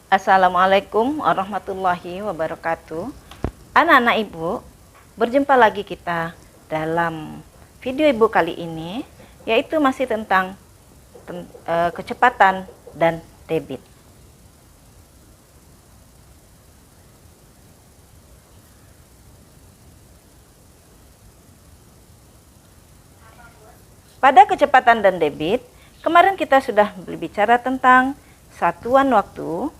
Assalamualaikum warahmatullahi wabarakatuh. Anak-anak ibu, berjumpa lagi kita dalam video ibu kali ini, yaitu masih tentang kecepatan dan debit. Pada kecepatan dan debit, kemarin kita sudah berbicara tentang satuan waktu,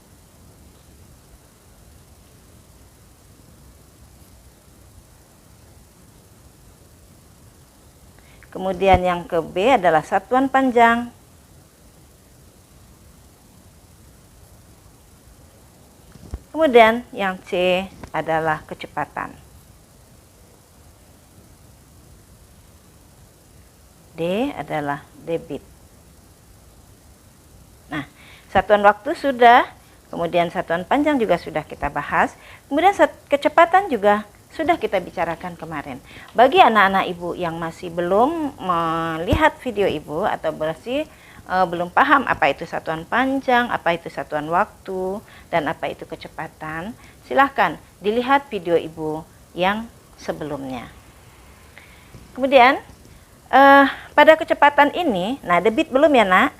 kemudian yang ke B adalah satuan panjang, kemudian yang C adalah kecepatan. D adalah debit. Nah, satuan waktu sudah, kemudian satuan panjang juga sudah kita bahas, kemudian kecepatan juga sudah kita bicarakan kemarin. Bagi anak-anak ibu yang masih belum melihat video ibu atau belum paham apa itu satuan panjang, apa itu satuan waktu, dan apa itu kecepatan, silahkan dilihat video ibu yang sebelumnya. Kemudian pada kecepatan ini, nah debit belum ya nak?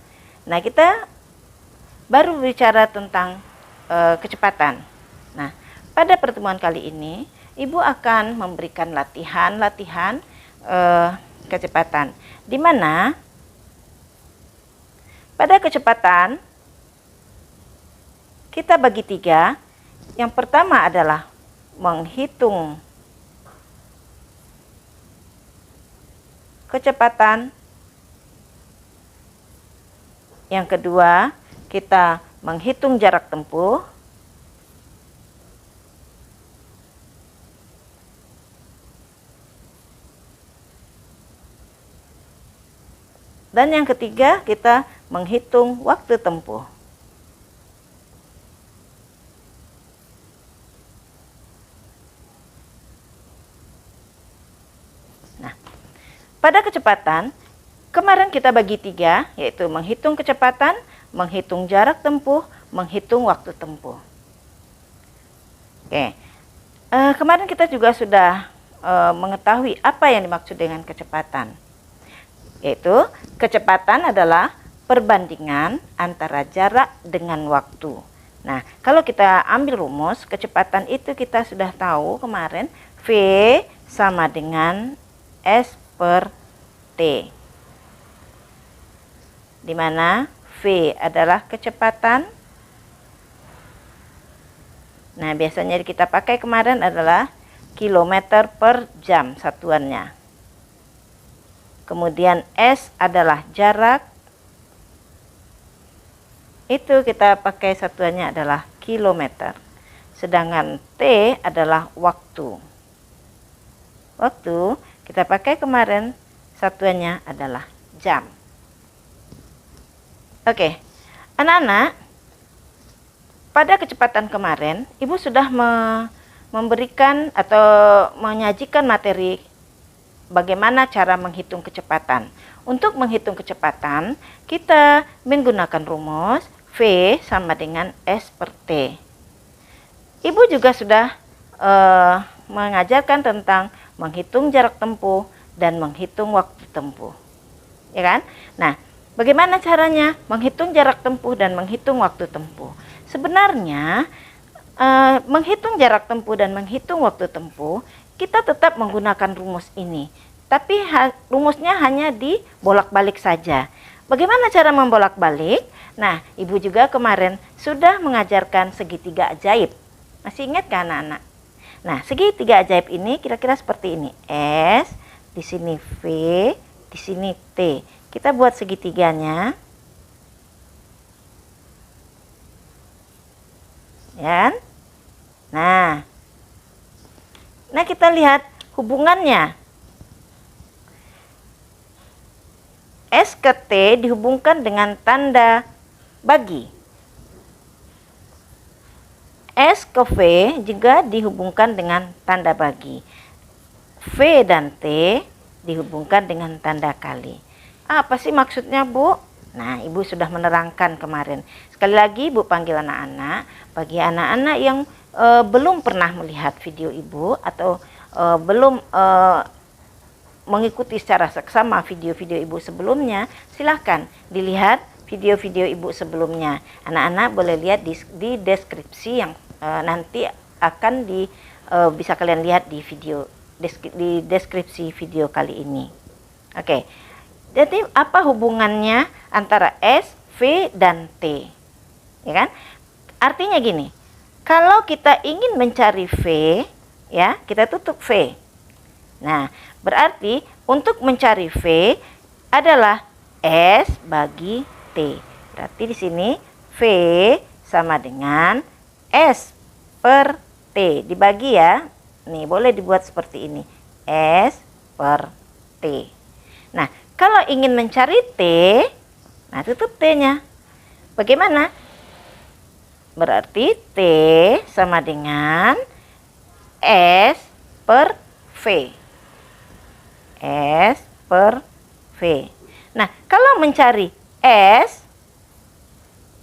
Nah kita baru bicara tentang kecepatan. Nah pada pertemuan kali ini ibu akan memberikan latihan kecepatan, di mana pada kecepatan kita bagi tiga. Yang pertama adalah menghitung kecepatan. Yang kedua, kita menghitung jarak tempuh. Dan yang ketiga, kita menghitung waktu tempuh. Pada kecepatan, kemarin kita bagi tiga, yaitu menghitung kecepatan, menghitung jarak tempuh, menghitung waktu tempuh. Oke, kemarin kita juga sudah mengetahui apa yang dimaksud dengan kecepatan. Yaitu, kecepatan adalah perbandingan antara jarak dengan waktu. Nah, kalau kita ambil rumus, kecepatan itu kita sudah tahu kemarin, V sama dengan S per T, di mana V adalah kecepatan. Nah, biasanya kita pakai kemarin adalah kilometer per jam satuannya. Kemudian S adalah jarak, itu kita pakai satuannya adalah kilometer. Sedangkan T adalah waktu. Waktu kita pakai kemarin satuannya adalah jam. Oke, anak-anak, pada kecepatan kemarin ibu sudah memberikan atau menyajikan materi bagaimana cara menghitung kecepatan. Untuk menghitung kecepatan, kita menggunakan rumus V sama dengan S per T. Ibu juga sudah mengajarkan tentang menghitung jarak tempuh dan menghitung waktu tempuh, ya kan? Nah, bagaimana caranya menghitung jarak tempuh dan menghitung waktu tempuh? Sebenarnya menghitung jarak tempuh dan menghitung waktu tempuh kita tetap menggunakan rumus ini, tapi rumusnya hanya dibolak-balik saja. Bagaimana cara membolak-balik? Nah, ibu juga kemarin sudah mengajarkan segitiga ajaib. Masih ingat kan anak-anak? Nah, segitiga ajaib ini kira-kira seperti ini. S, di sini V, di sini T. Kita buat segitiganya. Ya. Nah, kita lihat hubungannya. S ke T dihubungkan dengan tanda bagi. S ke V juga dihubungkan dengan tanda bagi. V dan T dihubungkan dengan tanda kali. Apa sih maksudnya, Bu? Nah, Ibu sudah menerangkan kemarin. Sekali lagi Ibu panggil anak-anak, bagi anak-anak yang belum pernah melihat video Ibu atau belum mengikuti secara seksama video-video Ibu sebelumnya, silahkan dilihat video-video Ibu sebelumnya. Anak-anak boleh lihat di deskripsi yang nanti akan bisa kalian lihat di deskripsi video kali ini. Oke. Jadi apa hubungannya antara S, V, dan T? Ya kan? Artinya gini, kalau kita ingin mencari V, ya, kita tutup V. Nah, berarti untuk mencari V adalah S bagi T. Berarti di sini V sama dengan S per T. Dibagi ya. Nih, boleh dibuat seperti ini. S per T. Nah, kalau ingin mencari T, nah tutup T-nya. Bagaimana? Berarti T sama dengan S per V. S per V. Nah, kalau mencari S,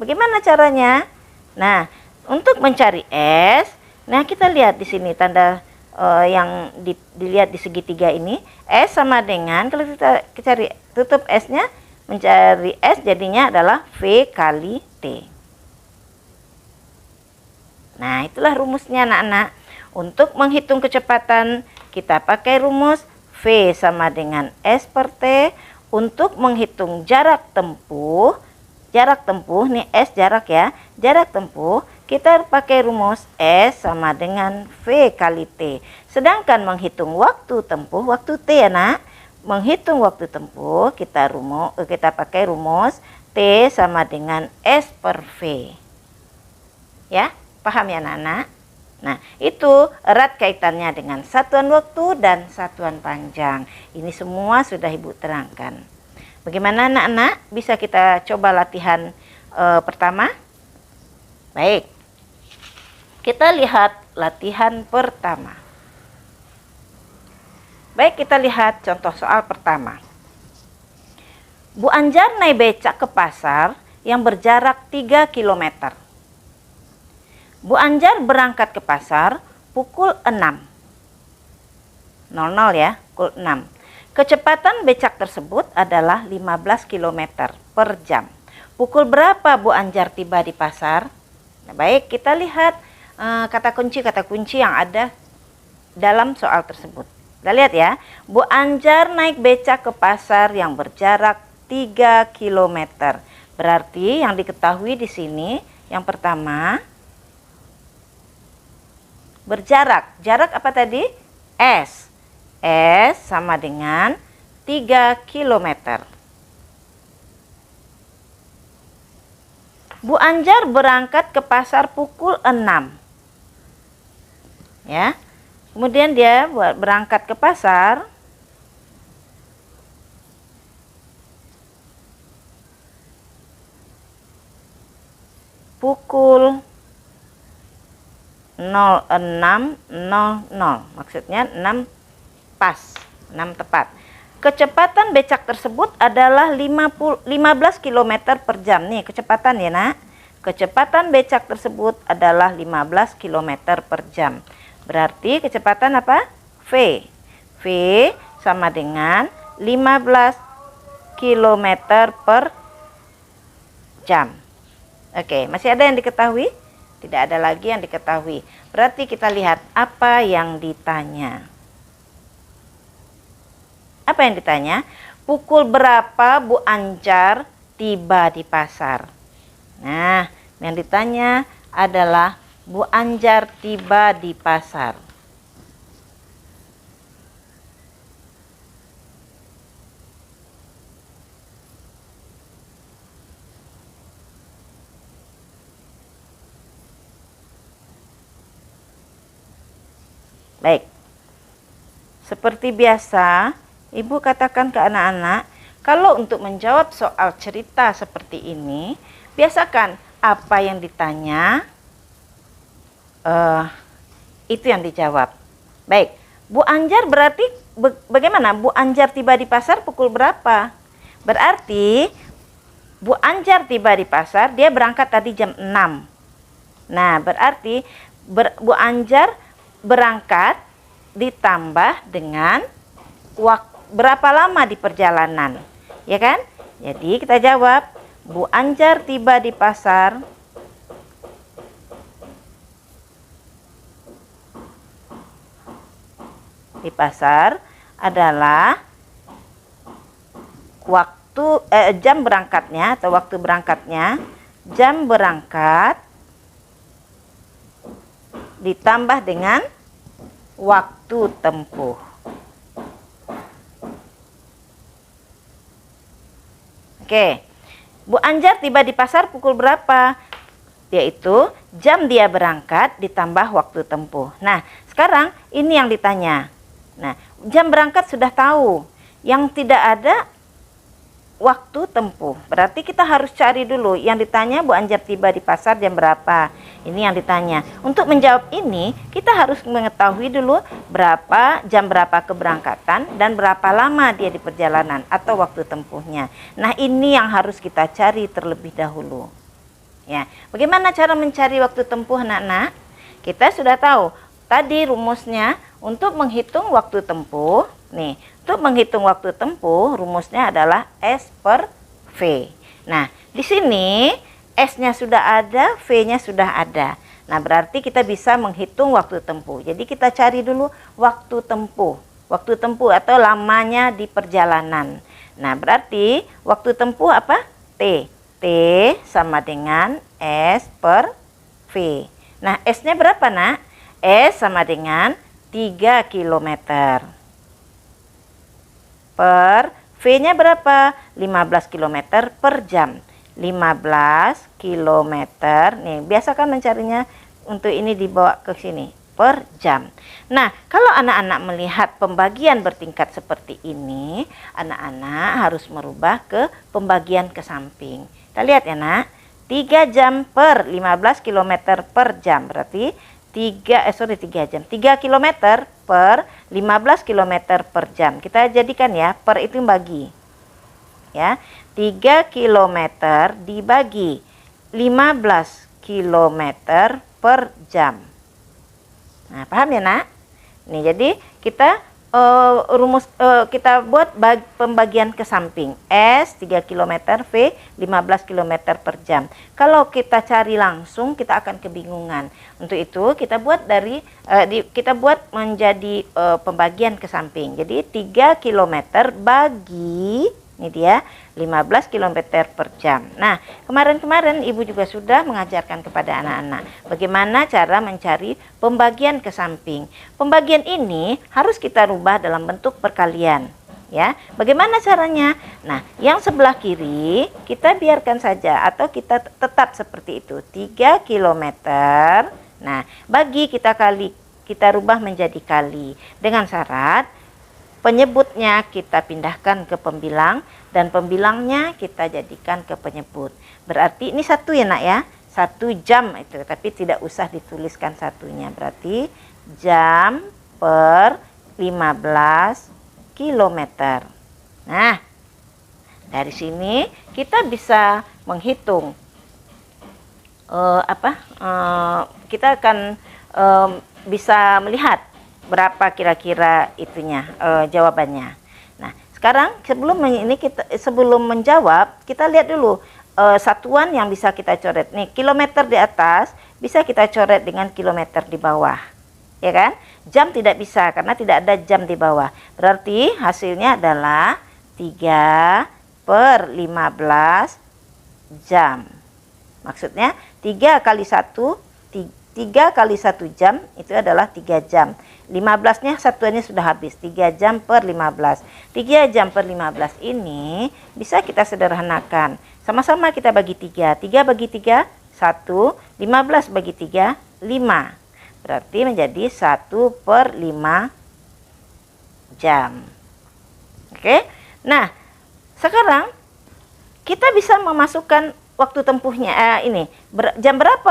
bagaimana caranya? Nah, untuk mencari S, nah kita lihat di sini tanda yang dilihat di segitiga ini, S sama dengan, kalau kita cari tutup S-nya, mencari S jadinya adalah V kali T. Nah, itulah rumusnya anak-anak. Untuk menghitung kecepatan, kita pakai rumus V sama dengan S per T. Untuk menghitung jarak tempuh nih S jarak ya, jarak tempuh, kita pakai rumus S sama dengan V kali T. Sedangkan menghitung waktu tempuh, waktu T ya nak, menghitung waktu tempuh, kita pakai rumus T sama dengan S per V. Ya, paham ya anak-anak? Nah, itu erat kaitannya dengan satuan waktu dan satuan panjang. Ini semua sudah Ibu terangkan. Bagaimana anak-anak? Bisa kita coba latihan pertama? Baik. Kita lihat latihan pertama. Baik, kita lihat contoh soal pertama. Bu Anjar naik becak ke pasar yang berjarak 3 km. Bu Anjar berangkat ke pasar pukul 6. 00 ya, pukul 6. Kecepatan becak tersebut adalah 15 km per jam. Pukul berapa Bu Anjar tiba di pasar? Nah, baik, kita lihat kata kunci yang ada dalam soal tersebut. Kita lihat ya, Bu Anjar naik becak ke pasar yang berjarak 3 km. Berarti yang diketahui di sini yang pertama berjarak. Jarak apa tadi? S. S sama dengan 3 km. Bu Anjar berangkat ke pasar pukul 6. Ya. Kemudian dia berangkat ke pasar pukul 06.00. Maksudnya 6 pas, 6 tepat. Kecepatan becak tersebut adalah 15 km per jam. Nih kecepatan ya nak. Kecepatan becak tersebut adalah 15 km per jam. Berarti kecepatan apa? V. V sama dengan 15 km per jam. Oke, masih ada yang diketahui? Tidak ada lagi yang diketahui. Berarti kita lihat apa yang ditanya. Apa yang ditanya? Pukul berapa Bu Anjar tiba di pasar? Nah, yang ditanya adalah Bu Anjar tiba di pasar. Baik. Seperti biasa, Ibu katakan ke anak-anak, kalau untuk menjawab soal cerita seperti ini, biasakan apa yang ditanya, itu yang dijawab. Baik, Bu Anjar berarti bagaimana? Bu Anjar tiba di pasar pukul berapa? Berarti Bu Anjar tiba di pasar, dia berangkat tadi jam 6. Nah, berarti Bu Anjar berangkat ditambah dengan berapa lama di perjalanan, ya kan? Jadi kita jawab, Bu Anjar tiba di pasar adalah jam berangkatnya atau waktu berangkatnya, jam berangkat ditambah dengan waktu tempuh. Oke, Bu Anjar tiba di pasar pukul berapa? Yaitu jam dia berangkat ditambah waktu tempuh. Nah, sekarang ini yang ditanya. Nah, jam berangkat sudah tahu, yang tidak ada waktu tempuh. Berarti kita harus cari dulu. Yang ditanya Bu Anjar tiba di pasar jam berapa. Ini yang ditanya. Untuk menjawab ini, kita harus mengetahui dulu jam berapa keberangkatan dan berapa lama dia di perjalanan atau waktu tempuhnya. Nah, ini yang harus kita cari terlebih dahulu. Ya, bagaimana cara mencari waktu tempuh, anak-anak? Kita sudah tahu tadi rumusnya untuk menghitung waktu tempuh. Nih, untuk menghitung waktu tempuh rumusnya adalah S per V. Nah, di sini S-nya sudah ada, V-nya sudah ada. Nah, berarti kita bisa menghitung waktu tempuh. Jadi kita cari dulu waktu tempuh. Waktu tempuh atau lamanya di perjalanan. Nah, berarti waktu tempuh apa? T. T sama dengan S per V. Nah, S-nya berapa, nak? S sama dengan 3 km. Per V-nya berapa? 15 km per jam. 15 km. Nih, biasa kan mencarinya untuk ini dibawa ke sini. Per jam. Nah, kalau anak-anak melihat pembagian bertingkat seperti ini, anak-anak harus merubah ke pembagian ke samping. Kita lihat ya, nak. 3 jam per 15 km per jam. Berarti 3 jam. 3 km per 15 km per jam. Kita jadikan ya, per itu bagi. Ya, 3 km dibagi 15 km per jam. Nah, paham ya, nak? Nih, jadi kita kita buat pembagian ke samping. S 3 km, V 15 km per jam. Kalau kita cari langsung kita akan kebingungan. Untuk itu kita buat kita buat menjadi pembagian ke samping. Jadi 3 km bagi, ini dia, 15 km per jam. Nah, kemarin-kemarin Ibu juga sudah mengajarkan kepada anak-anak bagaimana cara mencari pembagian ke samping. Pembagian ini harus kita rubah dalam bentuk perkalian. Ya, bagaimana caranya? Nah, yang sebelah kiri kita biarkan saja atau kita tetap seperti itu. 3 km. Nah, bagi kita rubah menjadi kali dengan syarat penyebutnya kita pindahkan ke pembilang dan pembilangnya kita jadikan ke penyebut. Berarti ini satu ya, nak ya. 1 jam itu, tapi tidak usah dituliskan satunya. Berarti jam per 15 km. Nah, dari sini kita bisa menghitung kita akan bisa melihat berapa kira-kira itunya jawabannya. Nah, sekarang sebelum menjawab kita lihat dulu satuan yang bisa kita coret. Nih, kilometer di atas bisa kita coret dengan kilometer di bawah. Ya kan? Jam tidak bisa karena tidak ada jam di bawah. Berarti hasilnya adalah 3 per 15 jam. Maksudnya 3 kali 1 jam itu adalah 3 jam. 15-nya satuannya sudah habis. 3 jam per 15. 3 jam per 15 ini bisa kita sederhanakan. Sama-sama kita bagi 3. 3 bagi 3, 1. 15 bagi 3, 5. Berarti menjadi 1 per 5 jam. Oke. Nah, sekarang kita bisa memasukkan waktu tempuhnya. Jam berapa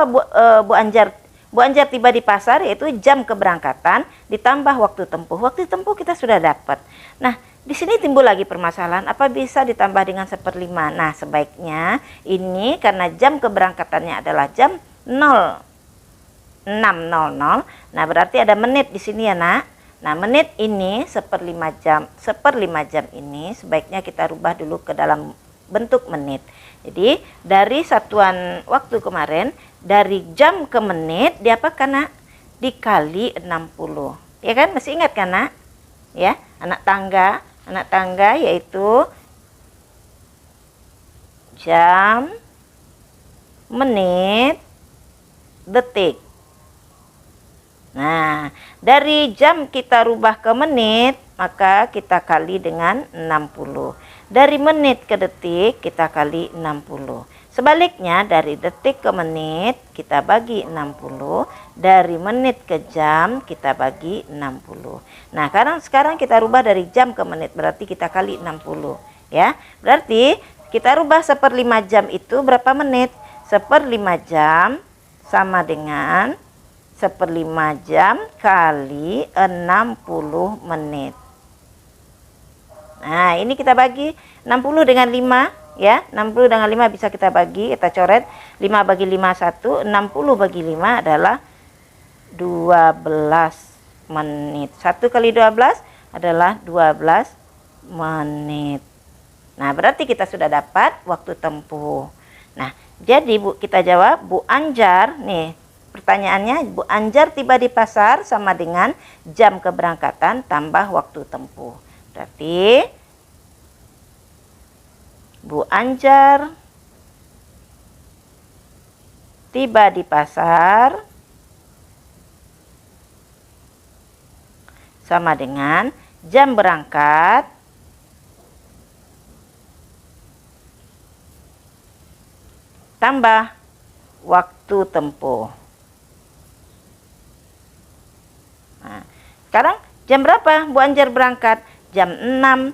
Bu Anjar tiba di pasar, yaitu jam keberangkatan ditambah waktu tempuh. Waktu tempuh kita sudah dapat. Nah, di sini timbul lagi permasalahan, apa bisa ditambah dengan 1/5? Nah, sebaiknya ini karena jam keberangkatannya adalah jam 06.00. Nah, berarti ada menit di sini ya, Nak. Nah, menit ini 1/5 jam. 1/5 jam ini sebaiknya kita rubah dulu ke dalam bentuk menit. Jadi, dari satuan waktu kemarin, dari jam ke menit diapakan, Nak? Dikali 60. Ya kan? Masih ingat kan, Nak? Ya, anak tangga yaitu jam, menit, detik. Nah, dari jam kita rubah ke menit, maka kita kali dengan 60. Dari menit ke detik, kita kali 60. Sebaliknya, dari detik ke menit, kita bagi 60. Dari menit ke jam, kita bagi 60. Nah, sekarang kita rubah dari jam ke menit, berarti kita kali 60. Ya, berarti kita rubah 1/5 jam itu berapa menit? 1/5 jam sama dengan 1/5 jam kali 60 menit. Nah, ini kita bagi 60 dengan 5 ya. 60 dengan 5 bisa kita bagi, kita coret. 5 bagi 5 1, 60 bagi 5 adalah 12 menit. 1 kali 12 adalah 12 menit. Nah, berarti kita sudah dapat waktu tempuh. Nah, jadi Bu, kita jawab Bu Anjar nih. Pertanyaannya, Bu Anjar tiba di pasar sama dengan jam keberangkatan tambah waktu tempuh. Berarti Bu Anjar tiba di pasar sama dengan jam berangkat tambah waktu tempuh. Nah, sekarang jam berapa Bu Anjar berangkat? Jam 6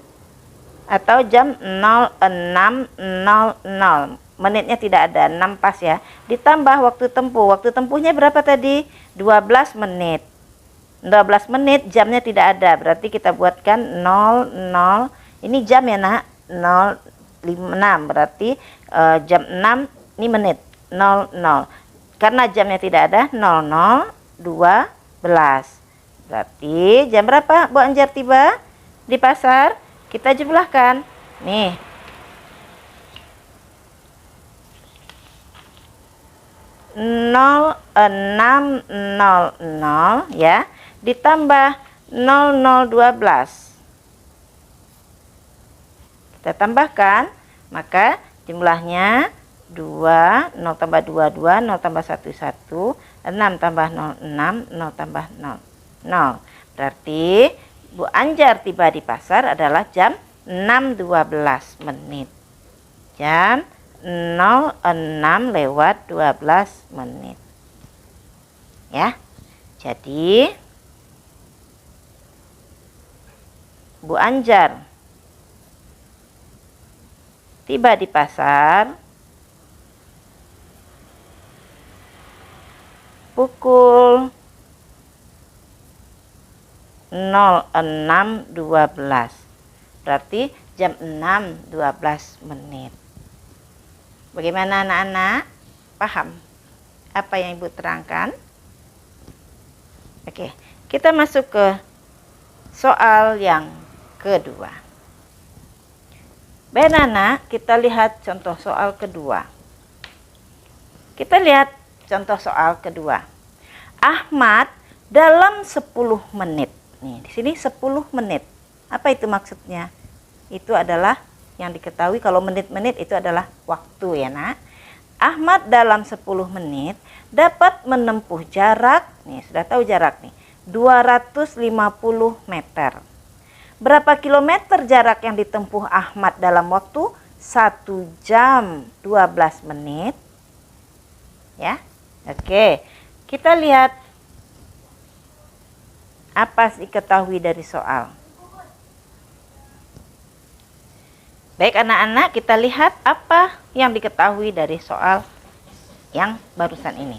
atau jam 06.00. Menitnya tidak ada, 6 pas ya. Ditambah waktu tempuh. Waktu tempuhnya berapa tadi? 12 menit. 12 menit, jamnya tidak ada. Berarti kita buatkan 00. Ini jam ya, Nak. 056. Berarti jam 6 ini menit. 00. Karena jamnya tidak ada, 00:12. Berarti jam berapa Bu Anjar tiba di pasar? Kita jumlahkan. Nih. 06.00 ya, ditambah 00:12. Kita tambahkan, maka jumlahnya 2, 0 tambah 2, 2, 0 tambah 1, 1, 6 tambah 0, 6, 0 tambah 0, 0. Berarti Bu Anjar tiba di pasar adalah jam 6.12 menit. Jam 06:12 menit. Ya. Jadi Bu Anjar tiba di pasar pukul 06.12. Berarti jam 6.12 menit. Bagaimana anak-anak? Paham apa yang Ibu terangkan? Oke, kita masuk ke soal yang kedua. Baik anak, kita lihat contoh soal kedua. Kita lihat contoh soal kedua. Ahmad dalam 10 menit. Nih, di sini 10 menit. Apa itu maksudnya? Itu adalah yang diketahui kalau menit-menit itu adalah waktu ya, Nak. Ahmad dalam 10 menit dapat menempuh jarak, nih sudah tahu jarak nih, 250 meter. Berapa kilometer jarak yang ditempuh Ahmad dalam waktu 1 jam 12 menit? Ya. Oke. Kita lihat apa diketahui dari soal. Baik anak-anak, kita lihat apa yang diketahui dari soal yang barusan ini.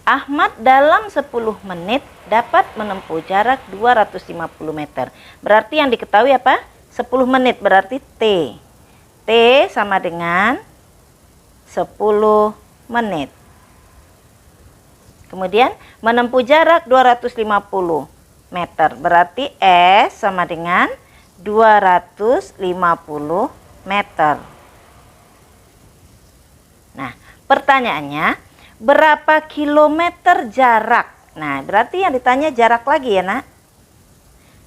Ahmad dalam 10 menit dapat menempuh jarak 250 meter. Berarti yang diketahui apa? 10 menit berarti T. T sama dengan 10 menit. Kemudian menempuh jarak 250 meter. Berarti S sama dengan 250 meter. Nah, pertanyaannya, berapa kilometer jarak? Nah, berarti yang ditanya jarak lagi ya, Nak.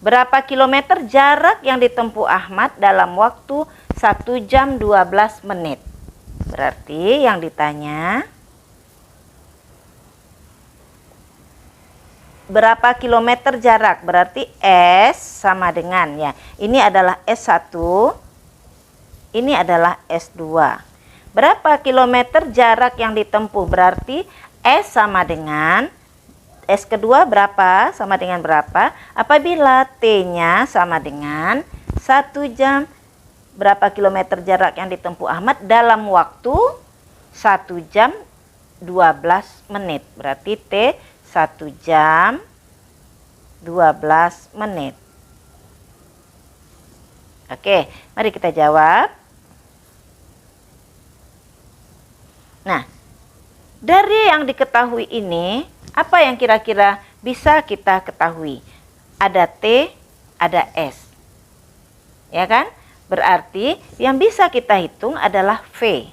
Berapa kilometer jarak yang ditempuh Ahmad dalam waktu 1 jam 12 menit? Berarti yang ditanya berapa kilometer jarak? Berarti S sama dengan, ya, ini adalah S1, ini adalah S2. Berapa kilometer jarak yang ditempuh? Berarti S sama dengan, S kedua berapa sama dengan berapa? Apabila T-nya sama dengan 1 jam, berapa kilometer jarak yang ditempuh Ahmad dalam waktu 1 jam 12 menit. Berarti T 1 jam 12 menit. Oke, mari kita jawab. Nah, dari yang diketahui ini, apa yang kira-kira bisa kita ketahui? Ada T, ada S. Ya kan? Berarti yang bisa kita hitung adalah V.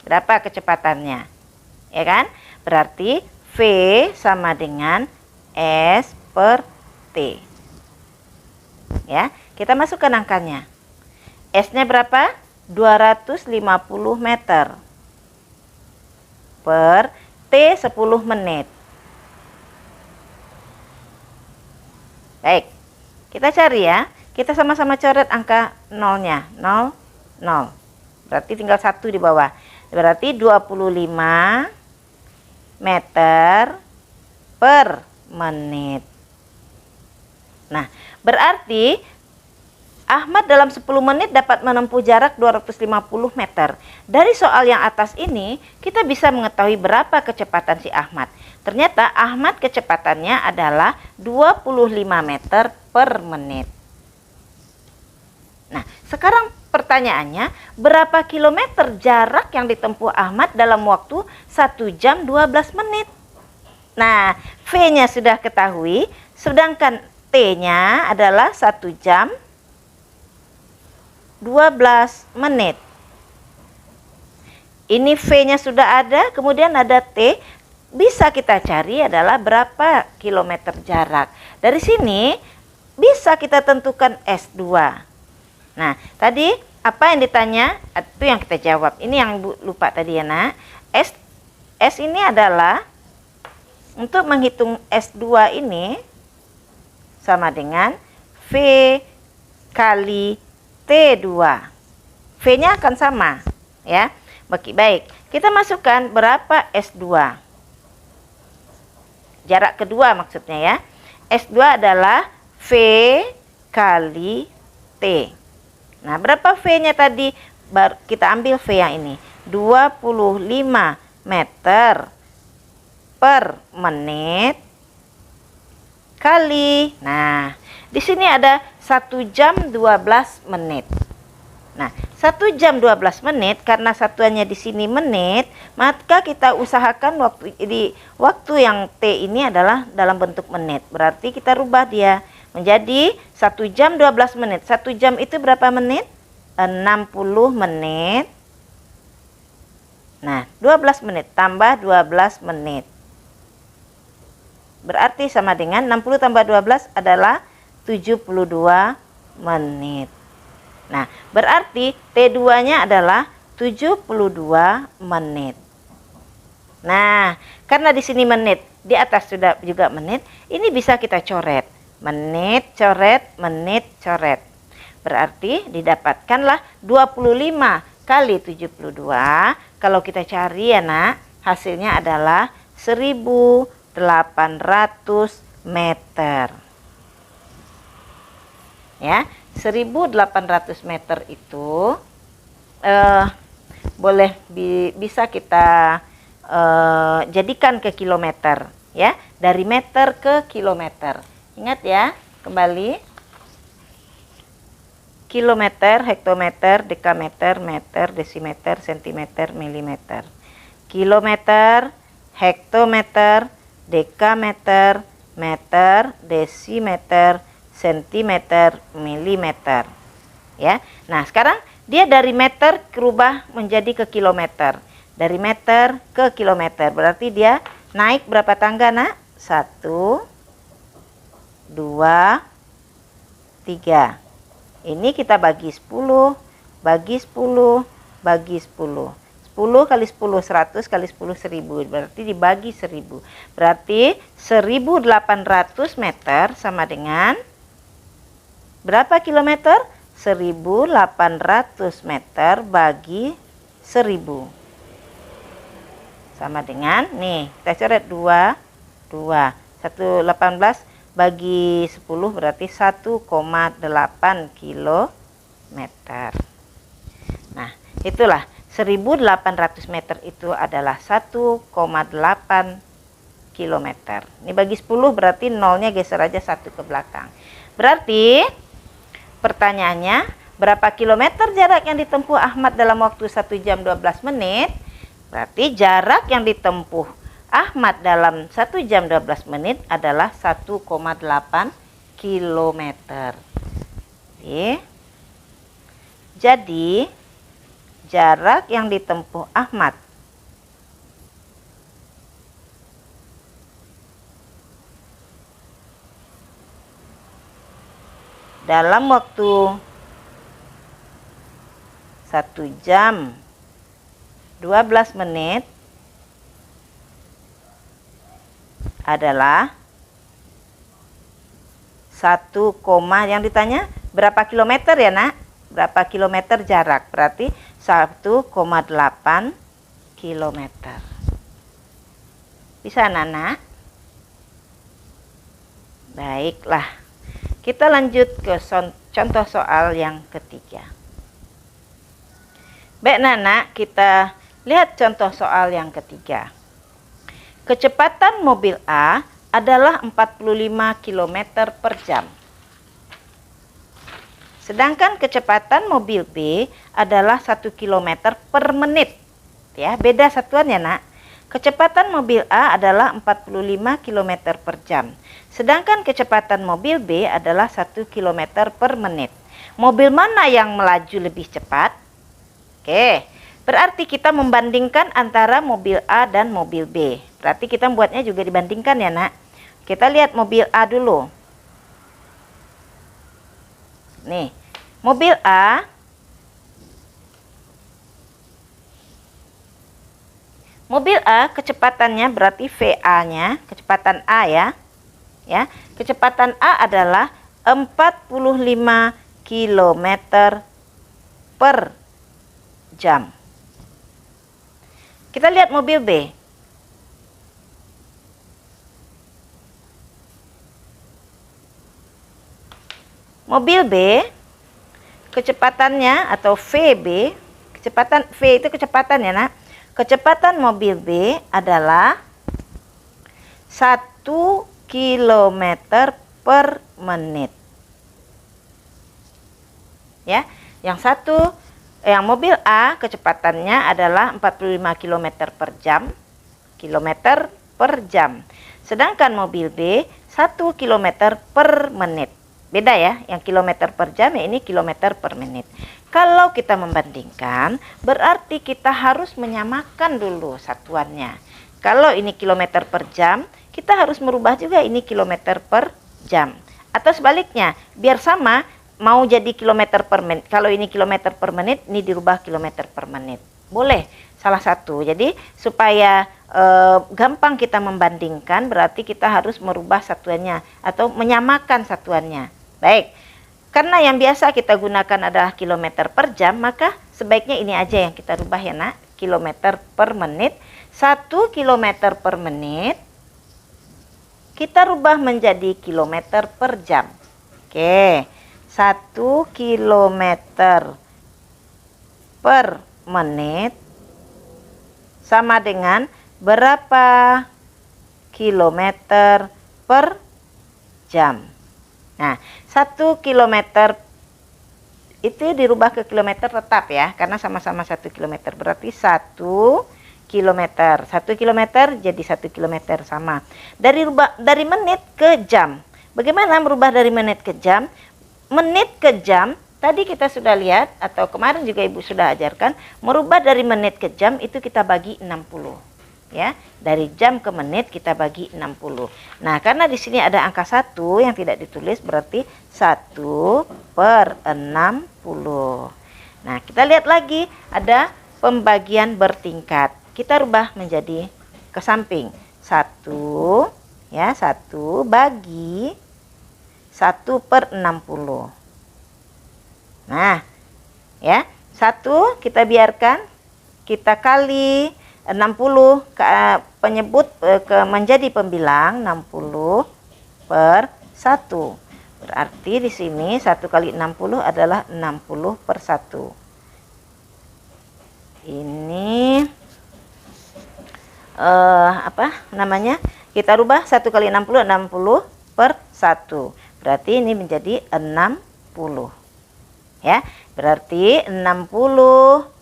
Berapa kecepatannya? Ya kan? Berarti V sama dengan S per T. Ya, kita masukkan angkanya. S-nya berapa? 250 meter per T 10 menit. Baik, kita cari ya. Kita sama-sama coret angka nolnya. 0, 0. Berarti tinggal 1 di bawah. Berarti 25 meter per menit. Nah, berarti Ahmad dalam 10 menit dapat menempuh jarak 250 meter. Dari soal yang atas ini, kita bisa mengetahui berapa kecepatan si Ahmad. Ternyata Ahmad kecepatannya adalah 25 meter per menit. Nah, sekarang pertanyaannya, berapa kilometer jarak yang ditempuh Ahmad dalam waktu 1 jam 12 menit? Nah, V-nya sudah ketahui, sedangkan T-nya adalah 1 jam 12 menit. Ini V-nya sudah ada, kemudian ada T. Bisa kita cari adalah berapa kilometer jarak. Dari sini bisa kita tentukan S2. Nah, tadi apa yang ditanya? Itu yang kita jawab. Ini yang Ibu lupa tadi ya, Nak. S ini adalah, untuk menghitung S2 ini sama dengan V kali T2. V-nya akan sama, ya. Baik, kita masukkan berapa S2. Jarak kedua maksudnya ya. S2 adalah V kali T. Nah, berapa V-nya tadi? Kita ambil V yang ini. 25 meter per menit kali. Nah, di sini ada 1 jam 12 menit. Nah, 1 jam 12 menit karena satuannya di sini menit, maka kita usahakan waktu yang T ini adalah dalam bentuk menit. Berarti kita rubah dia menjadi 1 jam 12 menit. 1 jam itu berapa menit? 60 menit. Nah, 12 menit tambah 12 menit. Berarti sama dengan 60 tambah 12 adalah 72 menit. Nah, berarti T2-nya adalah 72 menit. Nah, karena di sini menit, di atas sudah juga menit, ini bisa kita coret. Menit, coret, menit, coret. Berarti didapatkanlah 25 kali 72. Kalau kita cari ya, Nak, hasilnya adalah 1800 meter. Ya, 1800 meter itu bisa kita jadikan ke kilometer, ya, dari meter ke kilometer. Ingat ya, kembali kilometer, hektometer, dekameter, meter, desimeter, sentimeter, milimeter. Kilometer, hektometer, dekameter, meter, desimeter, sentimeter, milimeter. Ya. Nah, sekarang dia dari meter berubah menjadi ke kilometer. Dari meter ke kilometer. Berarti dia naik berapa tangga, Nak? 1, 2, 3. Ini kita bagi 10, bagi 10, bagi 10. 10 kali 10, 100 kali 10, 1000. Berarti dibagi 1000. Berarti 1800 meter sama dengan berapa kilometer? 1800 meter bagi 1000. Sama dengan, nih, kita coret 2, 2. 118 bagi 10 berarti 1,8 kilometer. Nah, itulah 1800 meter itu adalah 1,8 kilometer. Ini bagi 10 berarti nolnya geser aja 1 ke belakang. Berarti pertanyaannya, berapa kilometer jarak yang ditempuh Ahmad dalam waktu 1 jam 12 menit? Berarti jarak yang ditempuh Ahmad dalam 1 jam 12 menit adalah 1,8 kilometer. Oke. Jadi jarak yang ditempuh Ahmad dalam waktu 1 jam 12 menit adalah 1, yang ditanya berapa kilometer ya, Nak? Berapa kilometer jarak? Berarti 1,8 kilometer. Bisa, Nana? Baiklah. Kita lanjut ke contoh soal yang ketiga. Baik, Nana, kita lihat contoh soal yang ketiga. Kecepatan mobil A adalah 45 km per jam. Sedangkan kecepatan mobil B adalah 1 km per menit. Ya, beda satuannya, Nak. Kecepatan mobil A adalah 45 km per jam. Sedangkan kecepatan mobil B adalah 1 km per menit. Mobil mana yang melaju lebih cepat? Oke, berarti kita membandingkan antara mobil A dan mobil B. Berarti kita buatnya juga dibandingkan ya, Nak. Kita lihat mobil A dulu. Nih, mobil A. Mobil A kecepatannya berarti VA-nya, kecepatan A ya. Ya, kecepatan A adalah 45 km per jam. Kita lihat mobil B. Mobil B kecepatannya atau VB, kecepatan V itu kecepatan ya, Nak. Kecepatan mobil B adalah 1 km per menit. Ya, yang mobil A kecepatannya adalah 45 km per jam, Sedangkan mobil B 1 km per menit. Beda ya, yang kilometer per jam ya, ini kilometer per menit. Kalau kita membandingkan, berarti kita harus menyamakan dulu satuannya. Kalau ini kilometer per jam, kita harus merubah juga ini kilometer per jam. Atau sebaliknya, biar sama, mau jadi kilometer per menit. Kalau ini kilometer per menit, ini dirubah kilometer per menit. Boleh, salah satu. Jadi supaya gampang kita membandingkan, berarti kita harus merubah satuannya atau menyamakan satuannya. Baik, karena yang biasa kita gunakan adalah kilometer per jam, maka sebaiknya ini aja yang kita rubah ya, Nak. Kilometer per menit. 1 kilometer per menit kita rubah menjadi kilometer per jam. Oke, 1 kilometer per menit sama dengan berapa kilometer per jam. Nah, 1 kilometer itu dirubah ke kilometer tetap ya, karena sama-sama 1 kilometer. Berarti 1 kilometer. 1 kilometer jadi 1 kilometer sama. Dari menit ke jam. Bagaimana merubah dari menit ke jam? Menit ke jam, tadi kita sudah lihat, atau kemarin juga Ibu sudah ajarkan, merubah dari menit ke jam itu kita bagi 60. Ya, dari jam ke menit kita bagi 60. Nah, karena di sini ada angka 1 yang tidak ditulis, berarti 1/60. Nah, kita lihat lagi ada pembagian bertingkat. Kita rubah menjadi ke samping. 1 ya, 1 bagi 1/60. Nah, ya, 1 kita biarkan, kita kali 60 penyebut menjadi pembilang 60/1. Berarti di sini 1 kali 60 adalah 60/1. Ini apa namanya? Kita rubah 1 kali 60 60/1. Berarti ini menjadi 60. Ya, berarti 60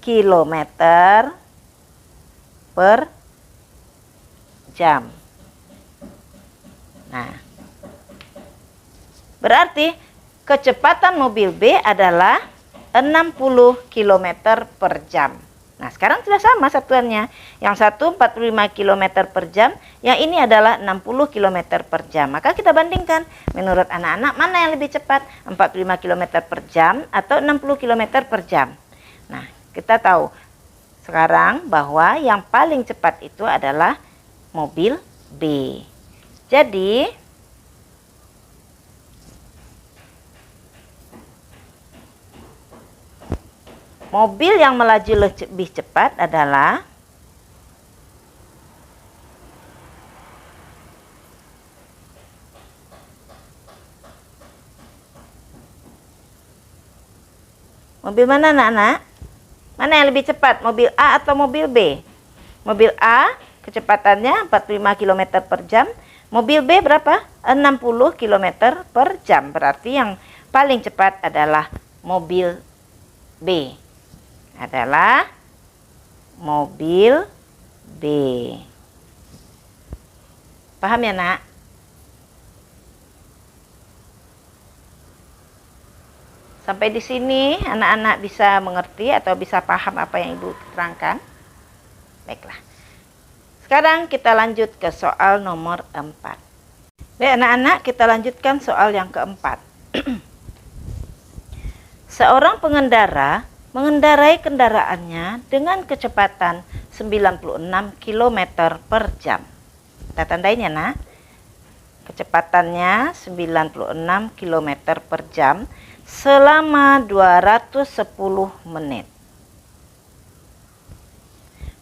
kilometer per jam. Nah, berarti kecepatan mobil B adalah 60 kilometer per jam. Nah, sekarang sudah sama satuannya. Yang satu 45 km per jam, yang ini adalah 60 km per jam. Maka kita bandingkan, menurut anak-anak mana yang lebih cepat? 45 km per jam atau 60 km per jam? Nah, kita tahu sekarang bahwa yang paling cepat itu adalah mobil B. Jadi, mobil yang melaju lebih cepat adalah mobil mana, anak-anak? Mana yang lebih cepat, mobil A atau mobil B? Mobil A kecepatannya 45 km per jam. Mobil B berapa? 60 km per jam. Berarti yang paling cepat adalah mobil B. Adalah mobil B. Paham ya, nak? Sampai di sini anak-anak bisa mengerti atau bisa paham apa yang Ibu terangkan? Baiklah. Sekarang kita lanjut ke soal nomor 4. Baik anak-anak, kita lanjutkan soal yang keempat. Seorang pengendara mengendarai kendaraannya dengan kecepatan 96 km per jam. Kita tandain ya, nak. Kecepatannya 96 km per jam selama 210 menit.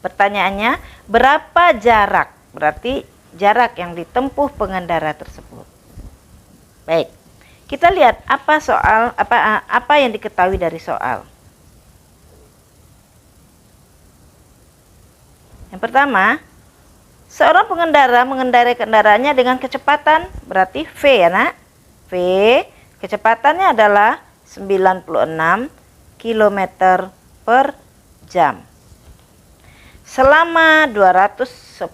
Pertanyaannya, berapa jarak? Berarti jarak yang ditempuh pengendara tersebut. Baik, kita lihat apa yang diketahui dari soal. Yang pertama, seorang pengendara mengendarai kendaraannya dengan kecepatan, berarti V ya, nak. V, kecepatannya adalah 96 km per jam. Selama 210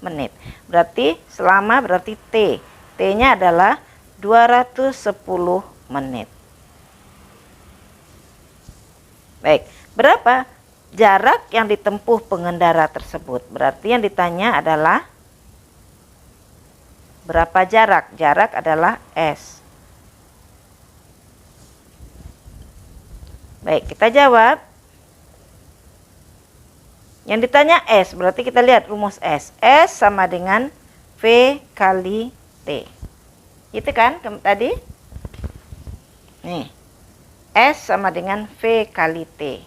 menit. Berarti selama berarti T. T-nya adalah 210 menit. Baik, berapa jarak yang ditempuh pengendara tersebut? Berarti yang ditanya adalah berapa jarak? Jarak adalah S. Baik, kita jawab. Yang ditanya S, berarti kita lihat rumus S. S sama dengan V kali T. Itu kan tadi? Nih, S sama dengan V kali T.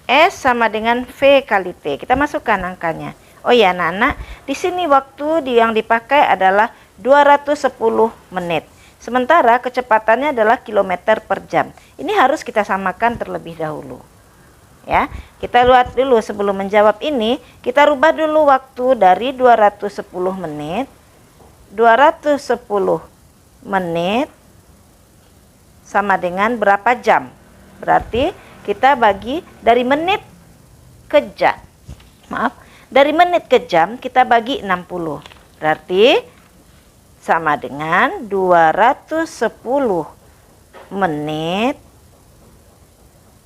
S sama dengan V kali T. Kita masukkan angkanya. Oh ya, anak-anak, di sini waktu yang dipakai adalah 210 menit. Sementara kecepatannya adalah kilometer per jam. Ini harus kita samakan terlebih dahulu. Ya, kita lihat dulu sebelum menjawab ini, kita rubah dulu waktu dari 210 menit. 210 menit sama dengan berapa jam. Berarti kita bagi dari menit ke jam. Maaf, dari menit ke jam kita bagi 60. Berarti sama dengan 210 menit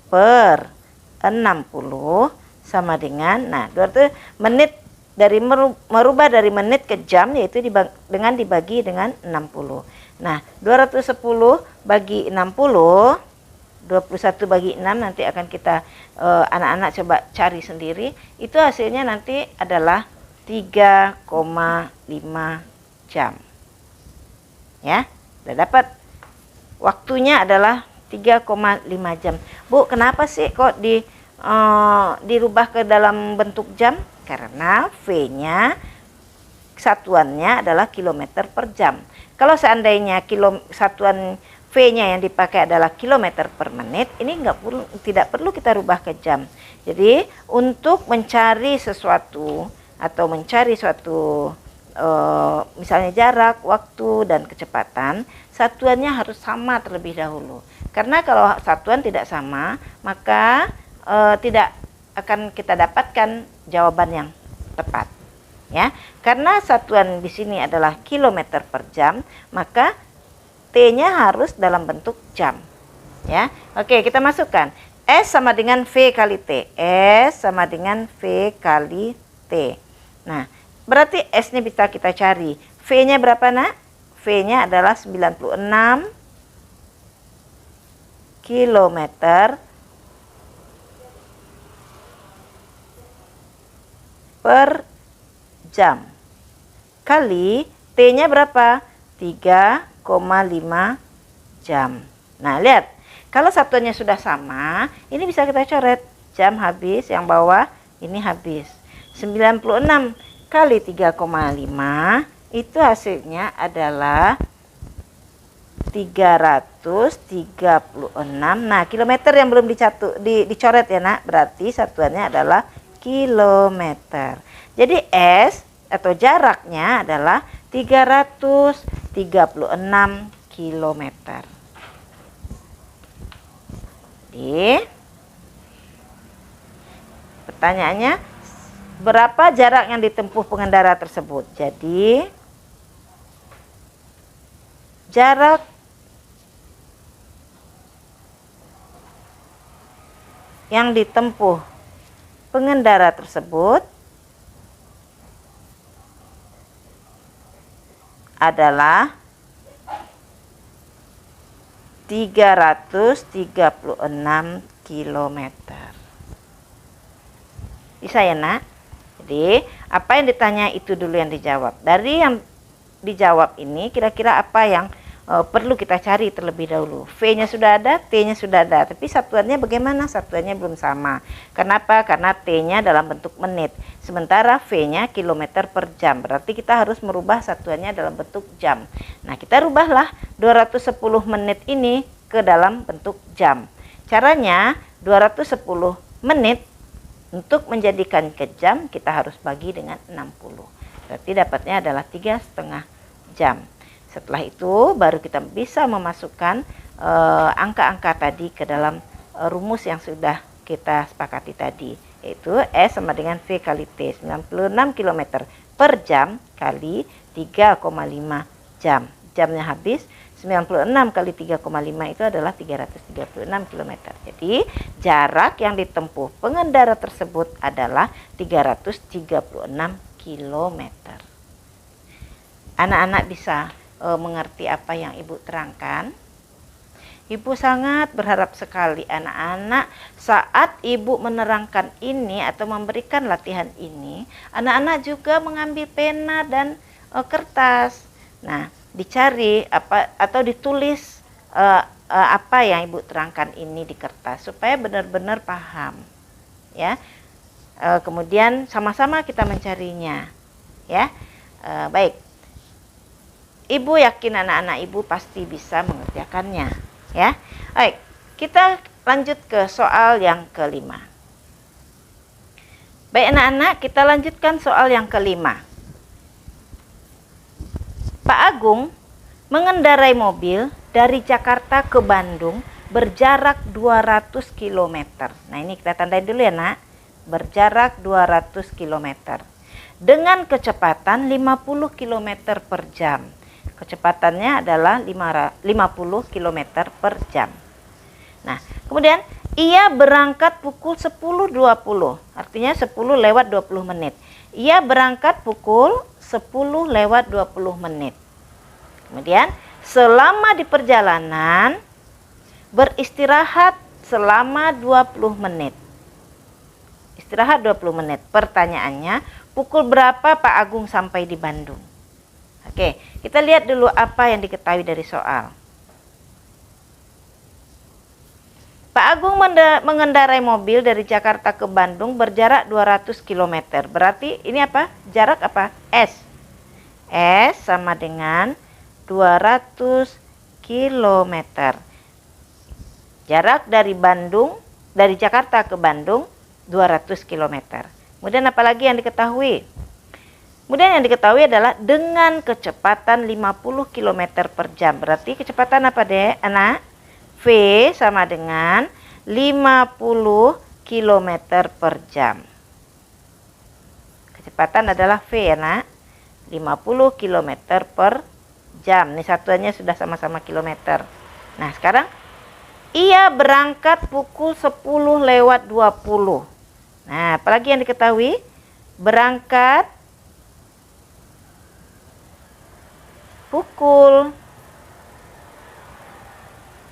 per 60 sama dengan, nah 200 menit dari merubah dari menit ke jam, yaitu dengan dibagi dengan 60. Nah 210 bagi 60, 21 bagi 6 nanti akan kita anak-anak coba cari sendiri. Itu hasilnya nanti adalah 3,5 jam. Ya, udah dapat. Waktunya adalah 3,5 jam. Bu, kenapa sih kok dirubah ke dalam bentuk jam? Karena V-nya satuannya adalah kilometer per jam. Kalau seandainya satuan V-nya yang dipakai adalah kilometer per menit, ini tidak perlu kita rubah ke jam. Jadi untuk mencari sesuatu atau mencari suatu misalnya jarak, waktu, dan kecepatan, satuannya harus sama terlebih dahulu. Karena kalau satuan tidak sama, maka tidak akan kita dapatkan jawaban yang tepat. Ya, karena satuan di sini adalah kilometer per jam, maka T-nya harus dalam bentuk jam. Ya, oke, kita masukkan S sama dengan V kali T. S sama dengan V kali T. Nah, berarti S-nya bisa kita cari. V-nya berapa, nak? V-nya adalah 96 kilometer per jam. Kali T-nya berapa? 3,5 jam. Nah, lihat. Kalau satuannya sudah sama, ini bisa kita coret. Jam habis, yang bawah ini habis. 96 kali 3,5 itu hasilnya adalah 336. Nah, kilometer yang belum dicoret ya, nak. Berarti satuannya adalah kilometer. Jadi S atau jaraknya adalah 336 kilometer. Jadi pertanyaannya, berapa jarak yang ditempuh pengendara tersebut? Jadi jarak yang ditempuh pengendara tersebut adalah 336 kilometer. Bisa ya, nak? Jadi apa yang ditanya itu dulu yang dijawab. Dari yang dijawab ini kira-kira apa yang perlu kita cari terlebih dahulu. V-nya sudah ada, T-nya sudah ada, tapi satuannya bagaimana? Satuannya belum sama. Kenapa? Karena T-nya dalam bentuk menit, sementara V-nya kilometer per jam. Berarti kita harus merubah satuannya dalam bentuk jam. Nah, kita rubahlah 210 menit ini ke dalam bentuk jam. Caranya 210 menit untuk menjadikan ke jam kita harus bagi dengan 60. Berarti dapatnya adalah 3,5 jam. Setelah itu baru kita bisa memasukkan angka-angka tadi ke dalam rumus yang sudah kita sepakati tadi, yaitu S sama dengan V kali T, 96 km per jam kali 3,5 jam. Jamnya habis, 96 kali 3,5 itu adalah 336 km. Jadi jarak yang ditempuh pengendara tersebut adalah 336 km. Anak-anak bisa mengerti apa yang Ibu terangkan? Ibu sangat berharap sekali anak-anak saat Ibu menerangkan ini atau memberikan latihan ini, anak-anak juga mengambil pena dan kertas. Nah, dicari apa atau ditulis apa yang Ibu terangkan ini di kertas supaya benar-benar paham. Ya. Kemudian sama-sama kita mencarinya. Ya. Baik. Ibu yakin anak-anak Ibu pasti bisa mengerjakannya, ya. Baik, kita lanjut ke soal yang kelima. Baik anak-anak, kita lanjutkan soal yang kelima. Pak Agung mengendarai mobil dari Jakarta ke Bandung berjarak 200 km. Nah, ini kita tandai dulu ya, Nak. Berjarak 200 km. Dengan kecepatan 50 km per jam. Kecepatannya adalah 50 km per jam. Nah, kemudian ia berangkat pukul 10.20. Artinya 10 lewat 20 menit. Ia berangkat pukul 10 lewat 20 menit. Kemudian selama di perjalanan beristirahat selama 20 menit. Istirahat 20 menit. Pertanyaannya, pukul berapa Pak Agung sampai di Bandung? Oke, kita lihat dulu apa yang diketahui dari soal. Pak Agung mengendarai mobil dari Jakarta ke Bandung berjarak 200 km. Berarti ini apa? Jarak apa? S. S sama dengan 200 km. Jarak dari Jakarta ke Bandung 200 km. Kemudian apa lagi yang diketahui? Kemudian yang diketahui adalah dengan kecepatan 50 km per jam. Berarti kecepatan apa deh, anak? V sama dengan 50 km per jam. Kecepatan adalah V ya, Nak. 50 km per jam. Ini satuannya sudah sama-sama kilometer. Nah, sekarang ia berangkat pukul 10 lewat 20. Nah, apalagi yang diketahui? Berangkat pukul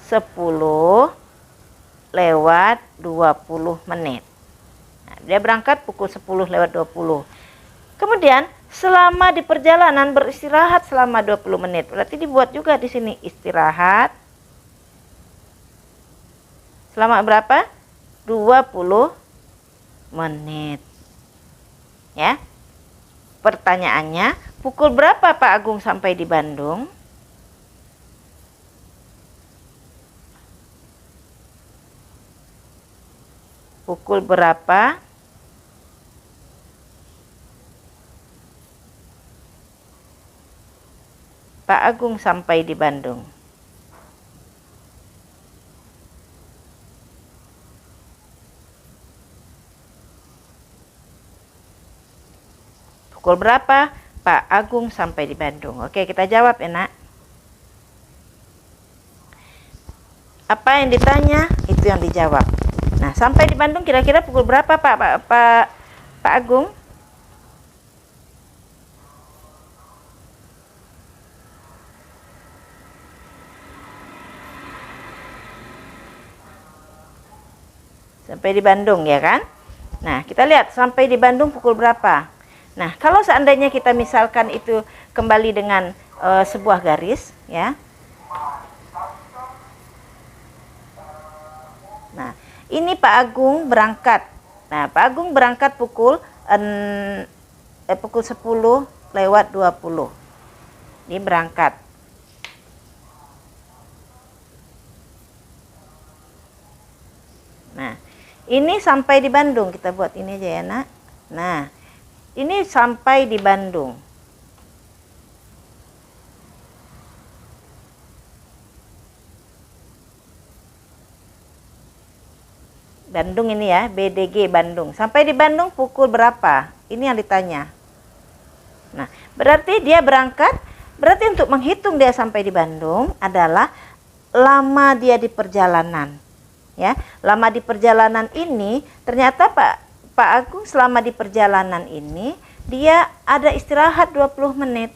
10 lewat 20 menit. Nah, dia berangkat pukul 10 lewat 20. Kemudian selama di perjalanan beristirahat selama 20 menit. Berarti dibuat juga di sini istirahat selama berapa? 20 menit. Ya. Pertanyaannya, pukul berapa Pak Agung sampai di Bandung? Pukul berapa Pak Agung sampai di Bandung? Pukul berapa Pak Agung sampai di Bandung? Oke, kita jawab ya, Nak. Apa yang ditanya, itu yang dijawab. Nah, sampai di Bandung kira-kira pukul berapa Pak Agung? Sampai di Bandung ya kan? Nah, kita lihat sampai di Bandung pukul berapa. Nah, kalau seandainya kita misalkan itu kembali dengan sebuah garis ya. Nah, ini Pak Agung berangkat. Nah, Pak Agung berangkat pukul 10 lewat 20. Ini berangkat. Nah, ini sampai di Bandung. Kita buat ini aja ya, Nak. Nah, ini sampai di Bandung. Bandung ini ya, BDG Bandung. Sampai di Bandung pukul berapa? Ini yang ditanya. Nah, berarti dia berangkat, berarti untuk menghitung dia sampai di Bandung adalah lama dia di perjalanan. Ya, lama di perjalanan ini ternyata Pak Agung selama di perjalanan ini dia ada istirahat 20 menit.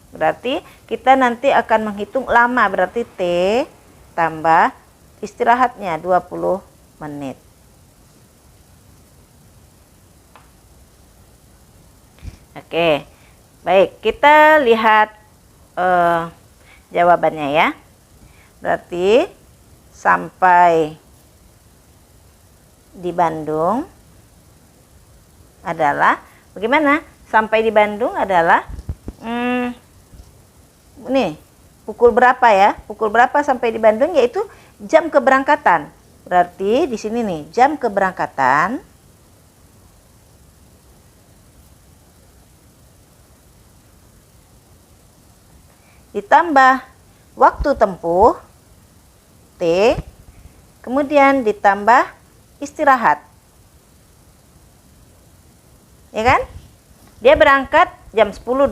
Berarti kita nanti akan menghitung lama, berarti T tambah istirahatnya 20 menit. Oke, baik, kita lihat jawabannya ya. Berarti sampai di Bandung adalah bagaimana? Sampai di Bandung adalah nih pukul berapa ya? Pukul berapa sampai di Bandung, yaitu jam keberangkatan. Berarti di sini nih jam keberangkatan ditambah waktu tempuh T, kemudian ditambah istirahat. Ya kan? Dia berangkat jam 10.20.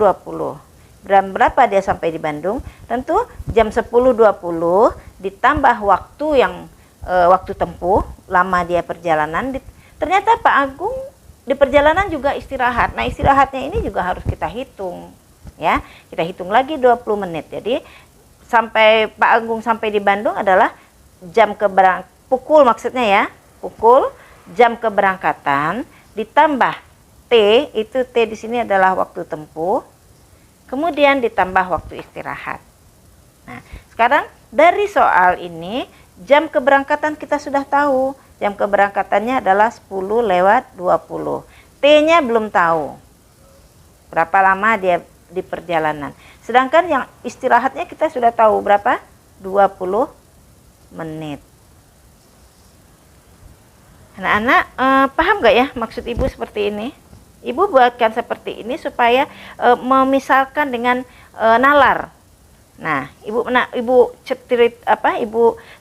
Berapa dia sampai di Bandung? Tentu jam 10.20 ditambah waktu yang waktu tempuh, lama dia perjalanan. Ternyata Pak Agung di perjalanan juga istirahat. Nah, istirahatnya ini juga harus kita hitung. Ya, kita hitung lagi 20 menit. Jadi sampai Pak Agung sampai di Bandung adalah pukul maksudnya ya. Pukul jam keberangkatan ditambah T, itu T di sini adalah waktu tempuh. Kemudian ditambah waktu istirahat. Nah, sekarang dari soal ini jam keberangkatan kita sudah tahu. Jam keberangkatannya adalah 10:20. T-nya belum tahu. Berapa lama dia di perjalanan. Sedangkan yang istirahatnya kita sudah tahu berapa? 20 menit. Anak-anak paham nggak ya maksud Ibu seperti ini? Ibu buatkan seperti ini supaya memisalkan dengan nalar. Nah, Ibu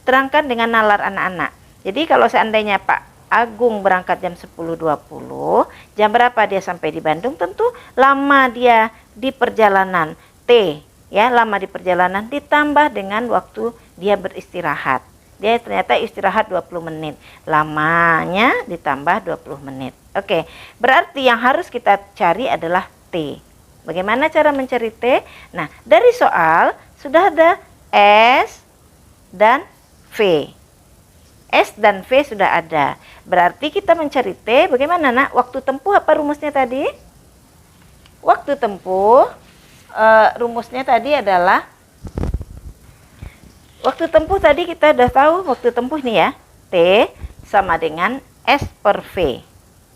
terangkan dengan nalar anak-anak. Jadi kalau seandainya Pak Agung berangkat jam 10.20, jam berapa dia sampai di Bandung? Tentu lama dia di perjalanan, T, ya, lama di perjalanan ditambah dengan waktu dia beristirahat. Dia ternyata istirahat 20 menit. Lamanya ditambah 20 menit. Oke, berarti yang harus kita cari adalah T. Bagaimana cara mencari T? Nah, dari soal sudah ada S dan V. S dan V sudah ada. Berarti kita mencari T, bagaimana nak? Waktu tempuh apa rumusnya tadi? Waktu tempuh, rumusnya tadi adalah, waktu tempuh tadi kita udah tahu waktu tempuh nih ya. T sama dengan S per V.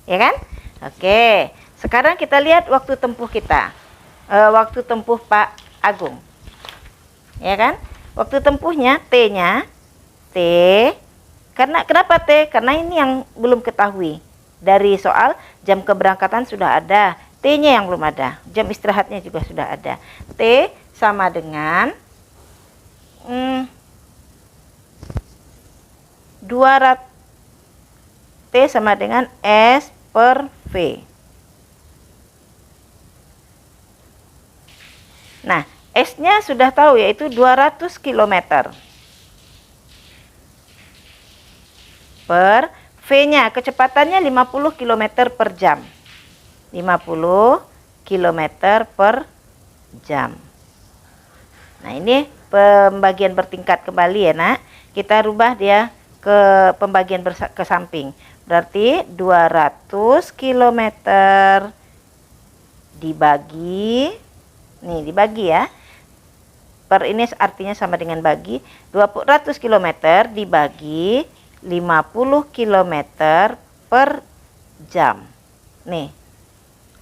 Ya kan? Oke, sekarang kita lihat waktu tempuh kita. Waktu tempuh Pak Agung. Ya kan? Waktu tempuhnya T-nya T. Kenapa T? Karena ini yang belum ketahui. Dari soal jam keberangkatan sudah ada, T-nya yang belum ada. Jam istirahatnya juga sudah ada. T sama dengan 200. T sama dengan S per V. Nah, S-nya sudah tahu yaitu 200 km. Per V-nya kecepatannya 50 km per jam. 50 km per jam. Nah, ini pembagian bertingkat kembali ya nak. Kita rubah dia ke pembagian ke samping. Berarti 200 km dibagi, nih dibagi ya. Per ini artinya sama dengan bagi. 200 km dibagi 50 km per jam. Nih,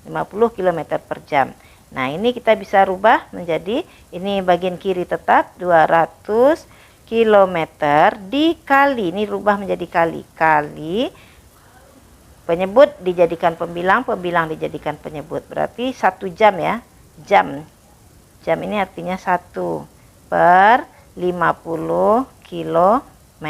50 km per jam. Nah, ini kita bisa rubah menjadi, ini bagian kiri tetap 200 km dikali, ini rubah menjadi kali penyebut dijadikan pembilang, pembilang dijadikan penyebut. Berarti 1 jam ya. Jam ini artinya 1 per 50 km.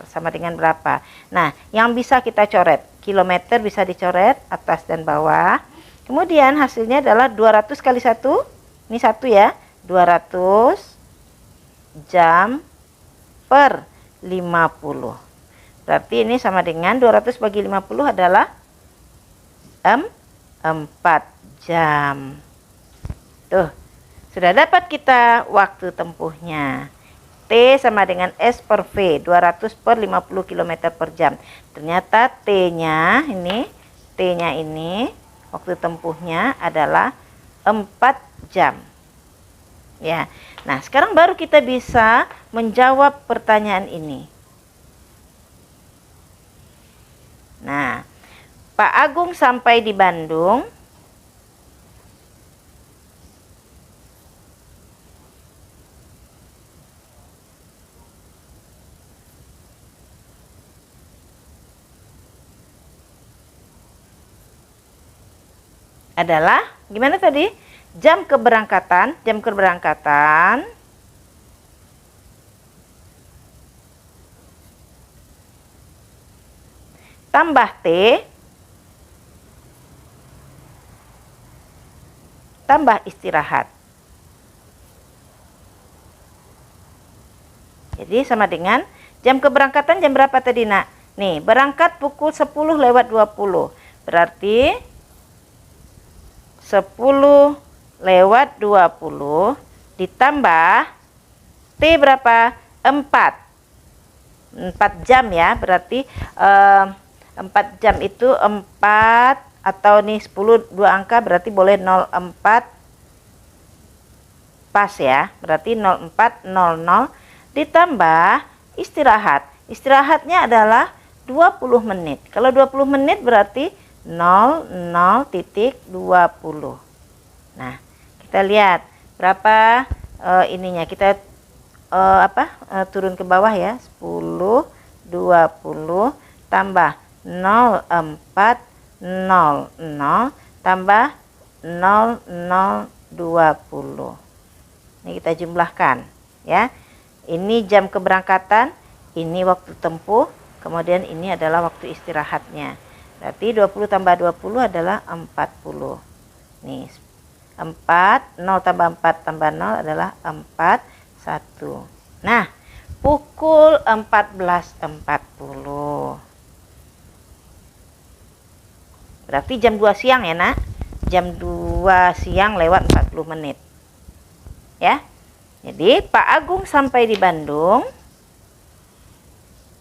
Sama dengan berapa? Nah, yang bisa kita coret, kilometer bisa dicoret atas dan bawah. Kemudian hasilnya adalah 200 kali 1. Ini 1 ya. 200 jam per 50. Berarti ini sama dengan 200 bagi 50 adalah 4 jam. Tuh, sudah dapat kita waktu tempuhnya. T sama dengan S per V, 200 per 50 km per jam. Ternyata T-nya ini waktu tempuhnya adalah 4 jam. Ya. Nah, sekarang baru kita bisa menjawab pertanyaan ini. Nah, Pak Agung sampai di Bandung adalah gimana tadi? Jam keberangkatan tambah T, tambah istirahat. Jadi sama dengan jam keberangkatan jam berapa tadi, Nak? Nih, berangkat pukul 10:20. Berarti 10:20 ditambah T berapa? 4 jam ya. Berarti 4 jam itu 4, atau nih 10 2 angka berarti boleh 04 pas ya. Berarti 04:00 ditambah istirahat. Istirahatnya adalah 20 menit. Kalau 20 menit berarti 00:20. Nah, kita lihat berapa ininya. Kita turun ke bawah ya. 10:20 tambah 04:00 tambah 00:20. Ini kita jumlahkan ya. Ini jam keberangkatan, ini waktu tempuh, kemudian ini adalah waktu istirahatnya. Berarti 20 tambah 20 adalah 40. Nih, 0 tambah 4 tambah 0 adalah 41. Nah, pukul 14:40. Berarti jam 2 siang ya, Nak? Jam 2 siang lewat 40 menit. Ya. Jadi Pak Agung sampai di Bandung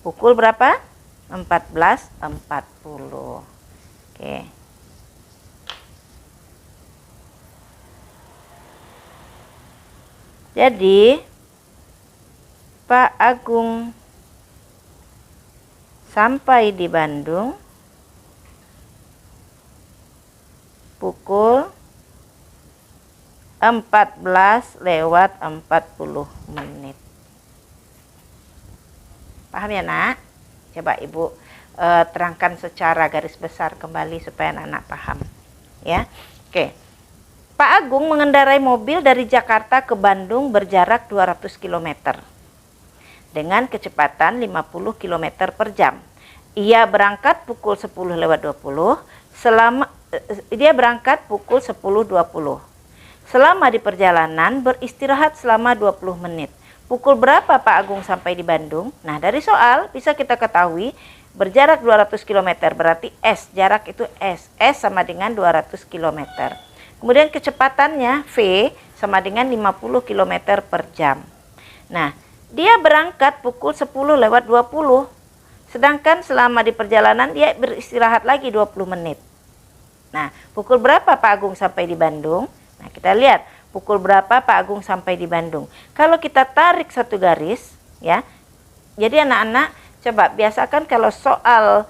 pukul berapa? 14:40. Oke. Jadi Pak Agung sampai di Bandung pukul 14:40. Paham ya, Nak? Coba Ibu terangkan secara garis besar kembali supaya anak-anak paham ya. Oke. Pak Agung mengendarai mobil dari Jakarta ke Bandung berjarak 200 km dengan kecepatan 50 km per jam. Ia berangkat pukul 10:20. Dia berangkat pukul 10:20. Selama di perjalanan beristirahat selama 20 menit. Pukul berapa Pak Agung sampai di Bandung? Nah, dari soal bisa kita ketahui berjarak 200 km berarti S, jarak itu S. S sama dengan 200 km. Kemudian kecepatannya V sama dengan 50 km per jam. Nah, dia berangkat pukul 10:20. Sedangkan selama di perjalanan dia beristirahat lagi 20 menit. Nah, pukul berapa Pak Agung sampai di Bandung? Nah, kita lihat pukul berapa Pak Agung sampai di Bandung. Kalau kita tarik satu garis ya. Jadi anak-anak coba biasakan kalau soal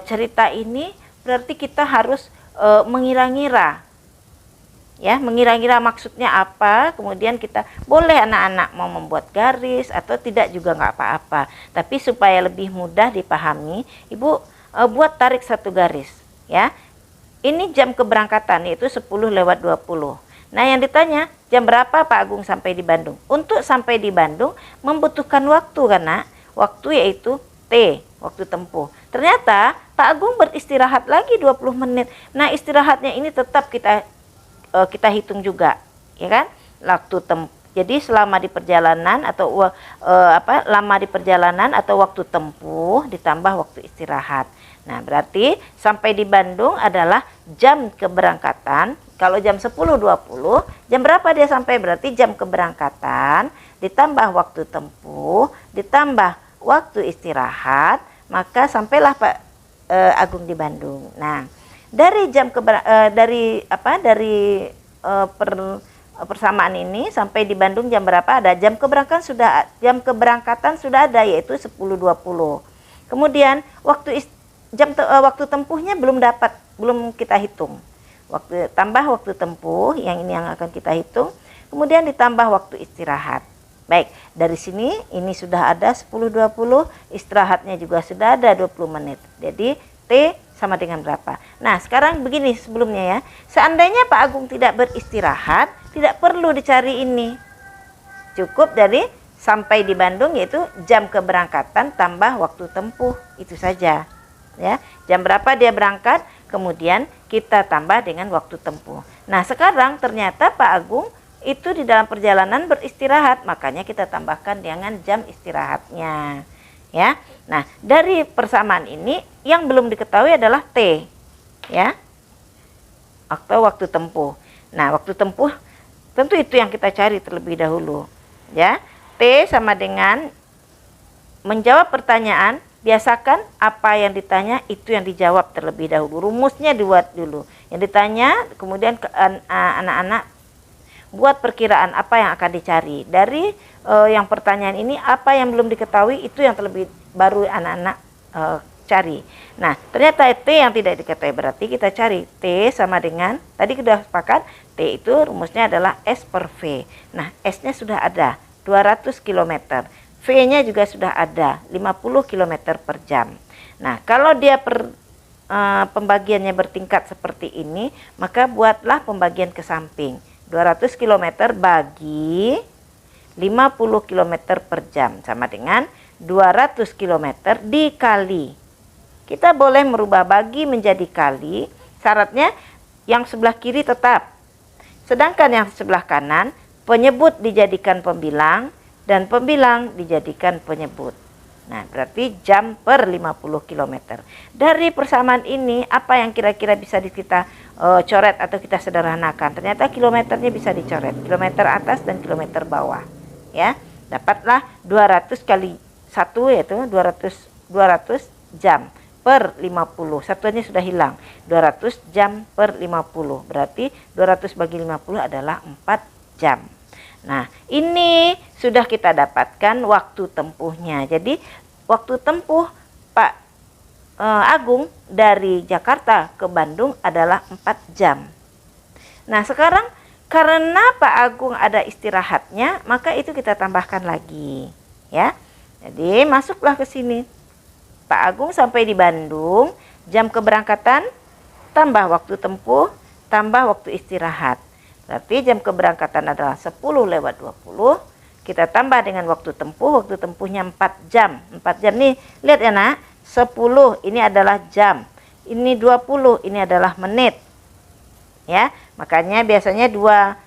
cerita ini berarti kita harus mengira-ngira. Ya, mengira-ngira maksudnya apa. Kemudian kita boleh anak-anak mau membuat garis atau tidak juga nggak apa-apa. Tapi supaya lebih mudah dipahami, Ibu buat tarik satu garis ya. Ini jam keberangkatan yaitu 10:20. Nah, yang ditanya jam berapa Pak Agung sampai di Bandung? Untuk sampai di Bandung membutuhkan waktu kan, Nak? Waktu yaitu T, waktu tempuh. Ternyata Pak Agung beristirahat lagi 20 menit. Nah, istirahatnya ini tetap kita hitung juga, ya kan? Waktu tempuh. Jadi selama di perjalanan atau lama di perjalanan atau waktu tempuh ditambah waktu istirahat. Nah, berarti sampai di Bandung adalah jam keberangkatan. Kalau jam 10:20, jam berapa dia sampai? Berarti jam keberangkatan ditambah waktu tempuh, ditambah waktu istirahat, maka sampailah Pak Agung di Bandung. Nah, dari persamaan ini sampai di Bandung jam berapa? Ada jam keberangkatan sudah ada yaitu 10:20. Kemudian waktu tempuhnya belum kita hitung. Tambah waktu tempuh yang akan kita hitung, kemudian ditambah waktu istirahat. Baik, dari sini ini sudah ada 10:20, istirahatnya juga sudah ada 20 menit. Jadi T sama dengan berapa? Nah, sekarang begini sebelumnya ya. Seandainya Pak Agung tidak beristirahat, tidak perlu dicari ini. Cukup dari sampai di Bandung yaitu jam keberangkatan tambah waktu tempuh, itu saja. ya. Jam berapa dia berangkat, kemudian kita tambah dengan waktu tempuh. Nah, sekarang ternyata Pak Agung itu di dalam perjalanan beristirahat, makanya kita tambahkan dengan jam istirahatnya, ya. Nah, dari persamaan ini yang belum diketahui adalah T, ya, atau waktu tempuh. Nah, waktu tempuh tentu itu yang kita cari terlebih dahulu, ya. T sama dengan menjawab pertanyaan. Biasakan apa yang ditanya itu yang dijawab terlebih dahulu. Rumusnya dibuat dulu. Yang ditanya, kemudian anak-anak buat perkiraan apa yang akan dicari. Dari yang pertanyaan ini, apa yang belum diketahui itu yang terlebih baru anak-anak cari. Nah, ternyata T yang tidak diketahui, berarti kita cari T sama dengan, tadi kita sepakat, T itu rumusnya adalah S per V. Nah, S-nya sudah ada, 200 km. V-nya juga sudah ada, 50 km per jam. Nah, kalau dia pembagiannya bertingkat seperti ini, maka buatlah pembagian ke samping. 200 km bagi 50 km per jam, sama dengan 200 km dikali. Kita boleh merubah bagi menjadi kali, syaratnya yang sebelah kiri tetap. Sedangkan yang sebelah kanan, penyebut dijadikan pembilang, dan pembilang dijadikan penyebut. Nah, berarti jam per 50 km. Dari persamaan ini, apa yang kira-kira bisa kita coret atau kita sederhanakan? Ternyata kilometernya bisa dicoret. Kilometer atas dan kilometer bawah. Ya, dapatlah 200 kali 1 yaitu 200 jam per 50. Satuannya sudah hilang. 200 jam per 50. Berarti 200 bagi 50 adalah 4 jam. Nah, ini sudah kita dapatkan waktu tempuhnya. Jadi, waktu tempuh Pak Agung dari Jakarta ke Bandung adalah 4 jam. Nah, sekarang karena Pak Agung ada istirahatnya, maka itu kita tambahkan lagi, ya. Jadi, masuklah ke sini. Pak Agung sampai di Bandung, jam keberangkatan tambah waktu tempuh, tambah waktu istirahat. Berarti jam keberangkatan adalah 10:20. Kita tambah dengan waktu tempuh. Waktu tempuhnya 4 jam. 4 jam nih, lihat ya nak. 10 ini adalah jam. Ini 20 ini adalah menit. Ya, makanya biasanya dua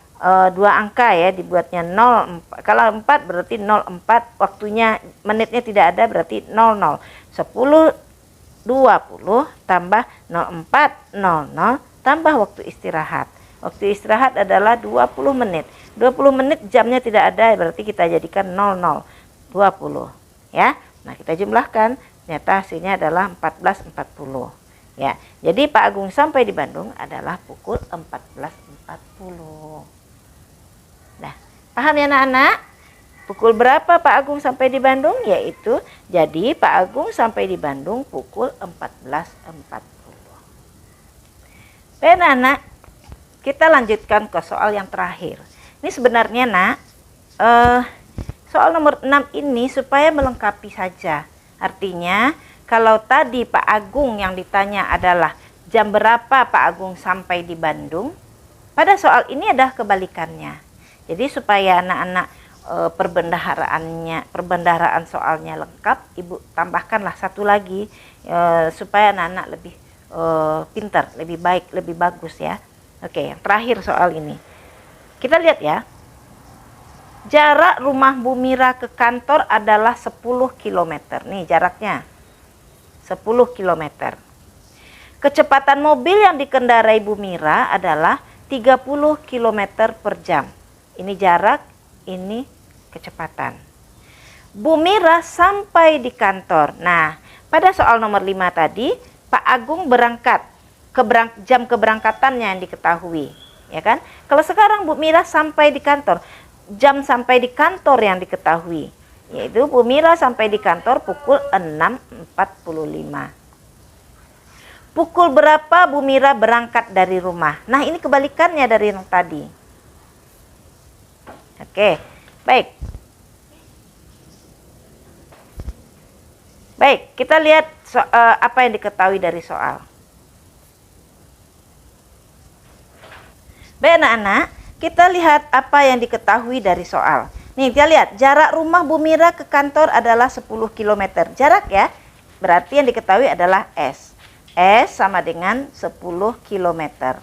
angka ya dibuatnya 0. Kalau 4 berarti 04. Waktunya menitnya tidak ada berarti 00. 10:20 tambah 04:00 tambah waktu istirahat. Waktu istirahat adalah 20 menit. 20 menit jamnya tidak ada, berarti kita jadikan 00, 20. Ya. Nah, kita jumlahkan, ternyata hasilnya adalah 14.40. Ya. Jadi Pak Agung sampai di Bandung adalah pukul 14.40. Nah, paham ya anak-anak? Pukul berapa Pak Agung sampai di Bandung? Yaitu, jadi Pak Agung sampai di Bandung pukul 14.40. Baik anak, kita lanjutkan ke soal yang terakhir. Ini sebenarnya nak, soal nomor 6 ini supaya melengkapi saja. Artinya kalau tadi Pak Agung yang ditanya adalah jam berapa Pak Agung sampai di Bandung, pada soal ini adalah kebalikannya. Jadi supaya anak-anak perbendaharaan soalnya lengkap, Ibu tambahkanlah satu lagi supaya anak-anak lebih pintar, lebih baik, lebih bagus ya. Oke, yang terakhir soal ini. Kita lihat ya. Jarak rumah Bu Mira ke kantor adalah 10 km. Nih jaraknya. 10 km. Kecepatan mobil yang dikendarai Bu Mira adalah 30 km per jam. Ini jarak, ini kecepatan. Bu Mira sampai di kantor. Nah, pada soal nomor 5 tadi, Pak Agung berangkat. Jam keberangkatannya yang diketahui, ya kan? Kalau sekarang Bu Mira sampai di kantor, jam sampai di kantor yang diketahui, yaitu Bu Mira sampai di kantor pukul 6.45. Pukul berapa Bu Mira berangkat dari rumah? Nah, ini kebalikannya dari yang tadi. Oke, baik. Baik, kita lihat apa yang diketahui dari soal. Baik anak-anak, kita lihat apa yang diketahui dari soal. Nih, kita lihat jarak rumah Bu Mira ke kantor adalah 10 km. Jarak ya, Berarti yang diketahui adalah S. S sama dengan 10 km.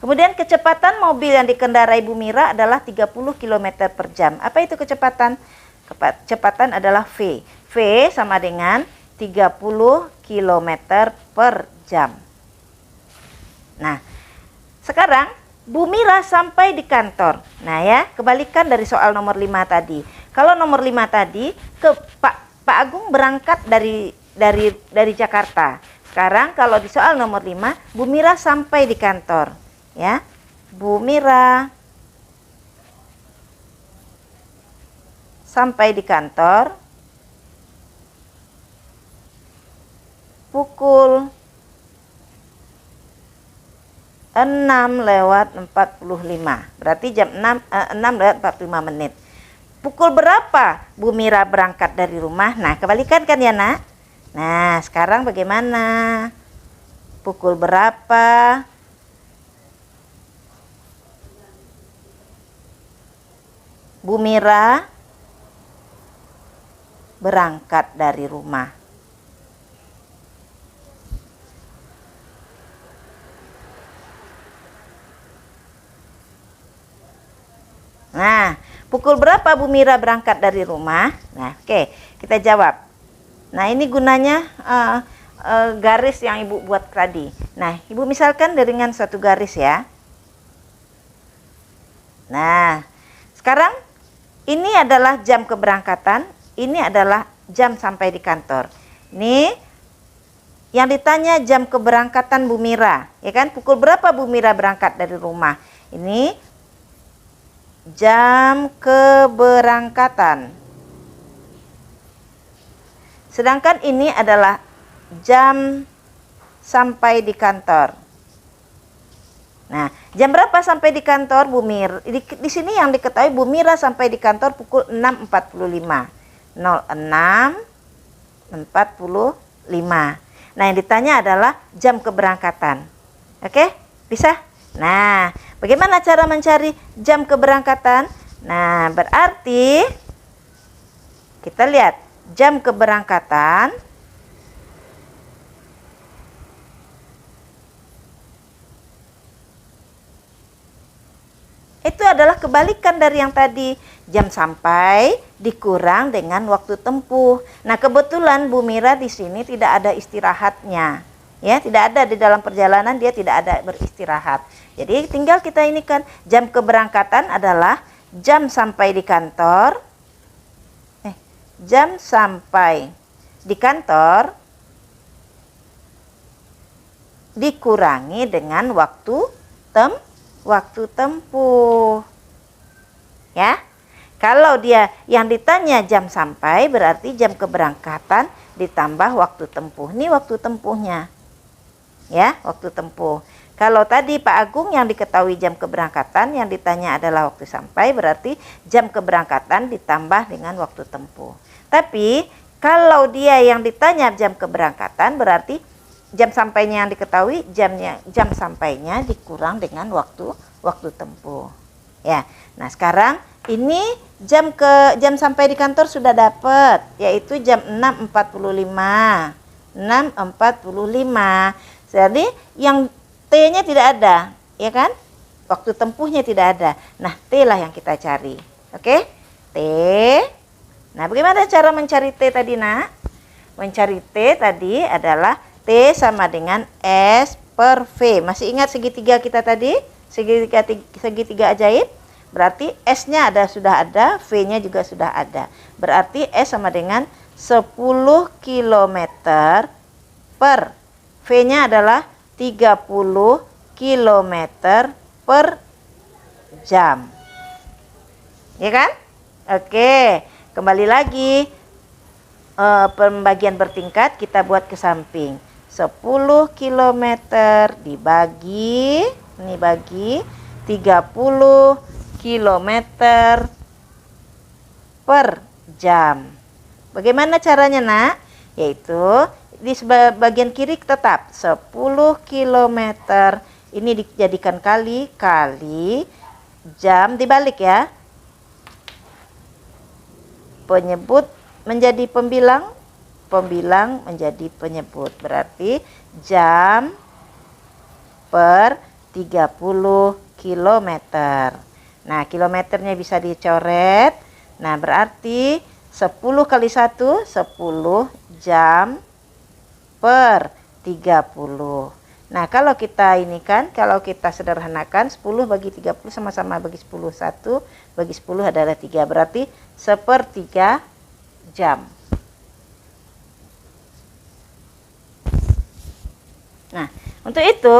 Kemudian kecepatan mobil yang dikendarai Bu Mira adalah 30 km per jam. Apa itu kecepatan? Kecepatan adalah V. V sama dengan 30 km per jam. Nah, sekarang Bu Mira sampai di kantor. Nah ya, kebalikan dari soal nomor 5 tadi. Kalau nomor 5 tadi, Pak Agung berangkat dari Jakarta. Sekarang kalau di soal nomor 5, Bu Mira sampai di kantor. Ya, Bu Mira sampai di kantor pukul 6:45. Berarti jam 6:45. Pukul berapa Bu Mira berangkat dari rumah? Nah, kebalikan kan ya, Nak? Nah, sekarang bagaimana? Pukul berapa Bu Mira berangkat dari rumah? Nah, pukul berapa Bu Mira berangkat dari rumah? Nah, oke, kita jawab. Nah, ini gunanya garis yang Ibu buat tadi. Nah, Ibu misalkan dengan suatu garis ya. Nah, sekarang ini adalah jam keberangkatan, ini adalah jam sampai di kantor. Ini yang ditanya jam keberangkatan Bu Mira, ya kan? Pukul berapa Bu Mira berangkat dari rumah? Ini jam keberangkatan. Sedangkan ini adalah jam sampai di kantor. Nah, jam berapa sampai di kantor Bu Mira? Di sini yang diketahui Bu Mira sampai di kantor pukul 6:45. 06:45. Nah, yang ditanya adalah jam keberangkatan. Oke? Bisa? Nah, bagaimana cara mencari jam keberangkatan? Nah, berarti kita lihat jam keberangkatan itu adalah kebalikan dari yang tadi. Jam sampai dikurang dengan waktu tempuh. Nah, kebetulan Bu Mira di sini tidak ada istirahatnya. Ya, tidak ada di dalam perjalanan, dia tidak ada beristirahat. Jadi tinggal kita ini kan jam keberangkatan adalah jam sampai di kantor. Jam sampai di kantor dikurangi dengan waktu tempuh. Ya. Kalau dia yang ditanya jam sampai berarti jam keberangkatan ditambah waktu tempuh. Ini waktu tempuhnya. Ya, waktu tempuh. Kalau tadi Pak Agung yang diketahui jam keberangkatan, yang ditanya adalah waktu sampai, berarti jam keberangkatan ditambah dengan waktu tempuh. Tapi kalau dia yang ditanya jam keberangkatan berarti jam sampainya yang diketahui, jam sampainya dikurang dengan waktu tempuh. Ya. Nah, sekarang ini jam sampai di kantor sudah dapat, yaitu jam 6:45. 6:45. Jadi yang T-nya tidak ada, ya kan? Waktu tempuhnya tidak ada. Nah, T lah yang kita cari. Oke? T. Nah, bagaimana cara mencari T tadi, Nak? Mencari T tadi adalah T sama dengan S per V. Masih ingat segitiga kita tadi? Segitiga ajaib? Berarti S-nya sudah ada, V-nya juga sudah ada. Berarti S sama dengan 10 km per V-nya adalah 30 km per jam. Ya kan? Oke, kembali lagi. Pembagian bertingkat kita buat ke samping. 10 km dibagi, ini bagi 30 km per jam. Bagaimana caranya, Nak? Yaitu di bagian kiri tetap 10 km ini dijadikan kali jam, dibalik ya. Penyebut menjadi pembilang, pembilang menjadi penyebut. Berarti jam per 30 kilometer. Nah, kilometernya bisa dicoret. Nah, berarti 10 kali 1, 10 jam per 30. Nah, kalau kita ini kan, kalau kita sederhanakan 10 bagi 30 sama-sama bagi 10. 1 bagi 10 adalah 3. Berarti 1/3 jam. Nah, untuk itu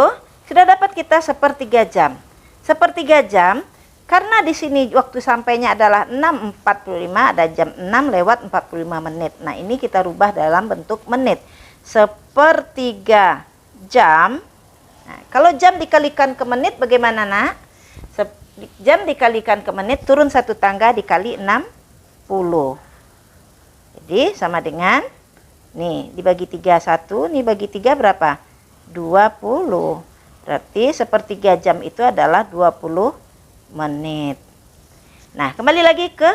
sudah dapat kita 1/3 jam. 1/3 jam karena di sini waktu sampainya adalah 6.45, ada jam 6:45 menit. Nah, ini kita rubah dalam bentuk menit. 1/3 jam. Nah, kalau jam dikalikan ke menit bagaimana, Nak? Jam dikalikan ke menit turun 1 tangga dikali 60. Jadi sama dengan nih dibagi 3 1, nih bagi 3 berapa? 20. Berarti 1/3 jam itu adalah 20 menit. Nah, kembali lagi ke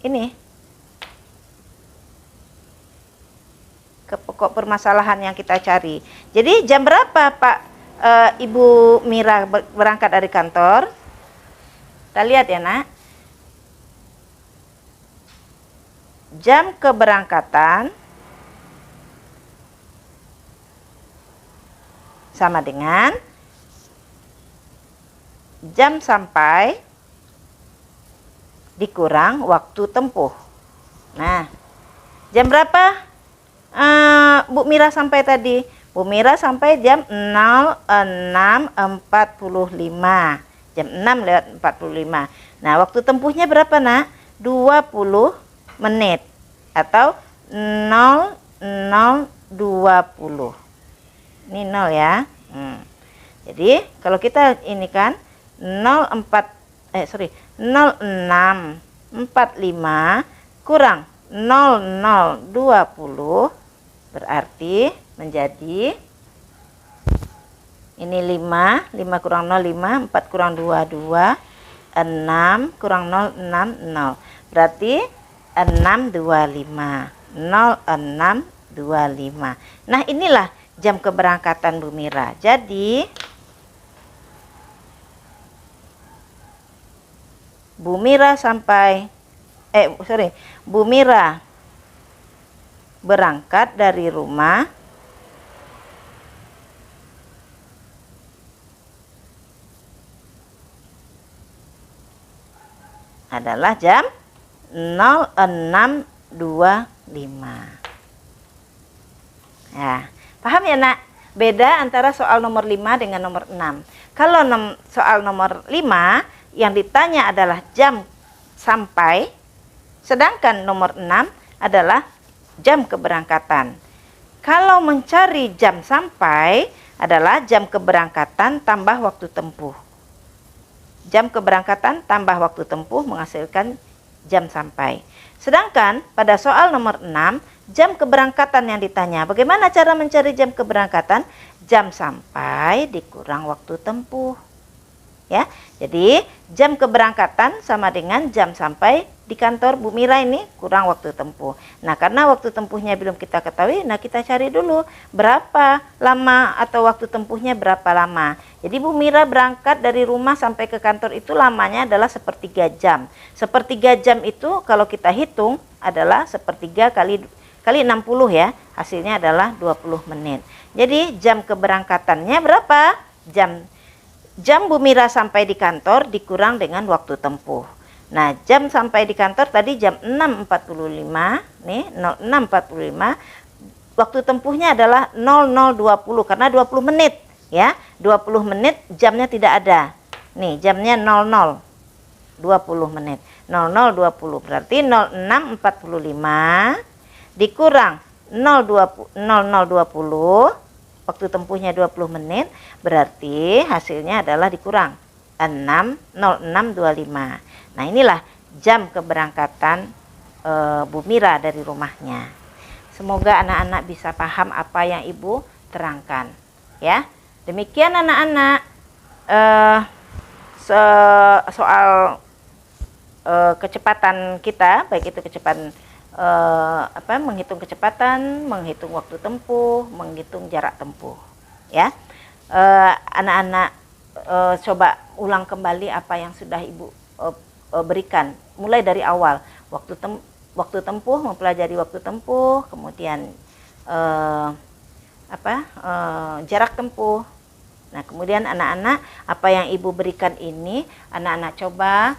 ini. Ke pokok permasalahan yang kita cari. Jadi jam berapa Ibu Mira berangkat dari kantor? Kita lihat ya, Nak. Jam keberangkatan sama dengan jam sampai dikurang waktu tempuh. Nah, jam berapa Bu Mira sampai tadi? Bu Mira sampai jam 06.45. Jam 6:45. Nah, waktu tempuhnya berapa, Nak? 20 menit atau 00:20. Ini 0 ya. Jadi, kalau kita ini kan 06:45 kurang 00:20 berarti menjadi ini 5 kurang 0, 5, 4 kurang 2, 2, 6 kurang 0, 6, 0. Berarti 6:25. 06:25. Nah, inilah jam keberangkatan Bu Mira. Jadi Bu Mira Bu Mira berangkat dari rumah adalah jam 06:25. Ya, paham ya, Nak? Beda antara soal nomor 5 dengan nomor 6. Kalau soal nomor 5 yang ditanya adalah jam sampai, sedangkan nomor 6 adalah jam keberangkatan. Kalau mencari jam sampai adalah jam keberangkatan tambah waktu tempuh. Jam keberangkatan tambah waktu tempuh menghasilkan jam sampai. Sedangkan pada soal nomor 6, jam keberangkatan yang ditanya. Bagaimana cara mencari jam keberangkatan? Jam sampai dikurang waktu tempuh. Ya, jadi jam keberangkatan sama dengan jam sampai di kantor Bu Mira ini kurang waktu tempuh. Nah, karena waktu tempuhnya belum kita ketahui, nah kita cari dulu berapa lama atau waktu tempuhnya berapa lama. Jadi Bu Mira berangkat dari rumah sampai ke kantor itu lamanya adalah 1/3 jam. 1/3 jam itu kalau kita hitung adalah 1/3 kali 60 ya. Hasilnya adalah 20 menit. Jadi jam keberangkatannya berapa? Jam Bu Mira sampai di kantor dikurang dengan waktu tempuh. Nah, jam sampai di kantor tadi jam 6.45, nih 06.45. Waktu tempuhnya adalah 00:20 karena 20 menit ya. 20 menit jamnya tidak ada. Nih, jamnya 20 menit. 00:20 berarti 06.45 dikurang 00:20. Waktu tempuhnya 20 menit, berarti hasilnya adalah dikurang 06:25. Nah, inilah jam keberangkatan Bu Mira dari rumahnya. Semoga anak-anak bisa paham apa yang Ibu terangkan. Ya, demikian anak-anak soal kecepatan kita, baik itu kecepatan menghitung kecepatan, menghitung waktu tempuh, menghitung jarak tempuh. Ya, anak-anak coba ulang kembali apa yang sudah Ibu berikan, mulai dari awal, waktu tempuh, mempelajari waktu tempuh, kemudian jarak tempuh. Nah, kemudian anak-anak, apa yang Ibu berikan ini, anak-anak coba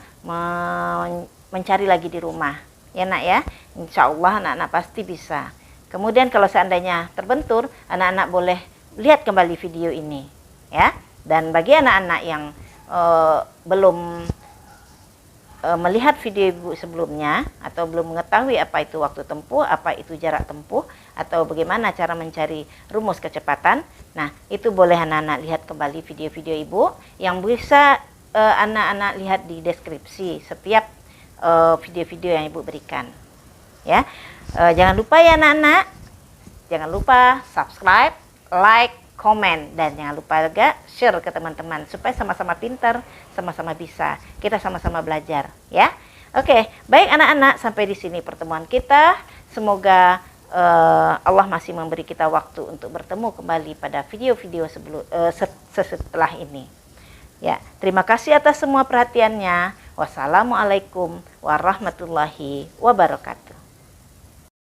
mencari lagi di rumah. Ya nak ya, insya Allah anak-anak pasti bisa. Kemudian kalau seandainya terbentur, anak-anak boleh lihat kembali video ini. Ya, dan bagi anak-anak yang belum melihat video Ibu sebelumnya atau belum mengetahui apa itu waktu tempuh, apa itu jarak tempuh, atau bagaimana cara mencari rumus kecepatan, nah itu boleh anak-anak lihat kembali video-video Ibu yang bisa anak-anak lihat di deskripsi setiap video-video yang Ibu berikan. Ya, jangan lupa ya anak-anak, jangan lupa subscribe, like, komen, dan jangan lupa juga share ke teman-teman supaya sama-sama pintar, sama-sama bisa, kita sama-sama belajar ya. Oke, baik anak-anak, sampai di sini pertemuan kita. Semoga Allah masih memberi kita waktu untuk bertemu kembali pada video-video setelah ini. Ya, terima kasih atas semua perhatiannya. Wassalamualaikum warahmatullahi wabarakatuh.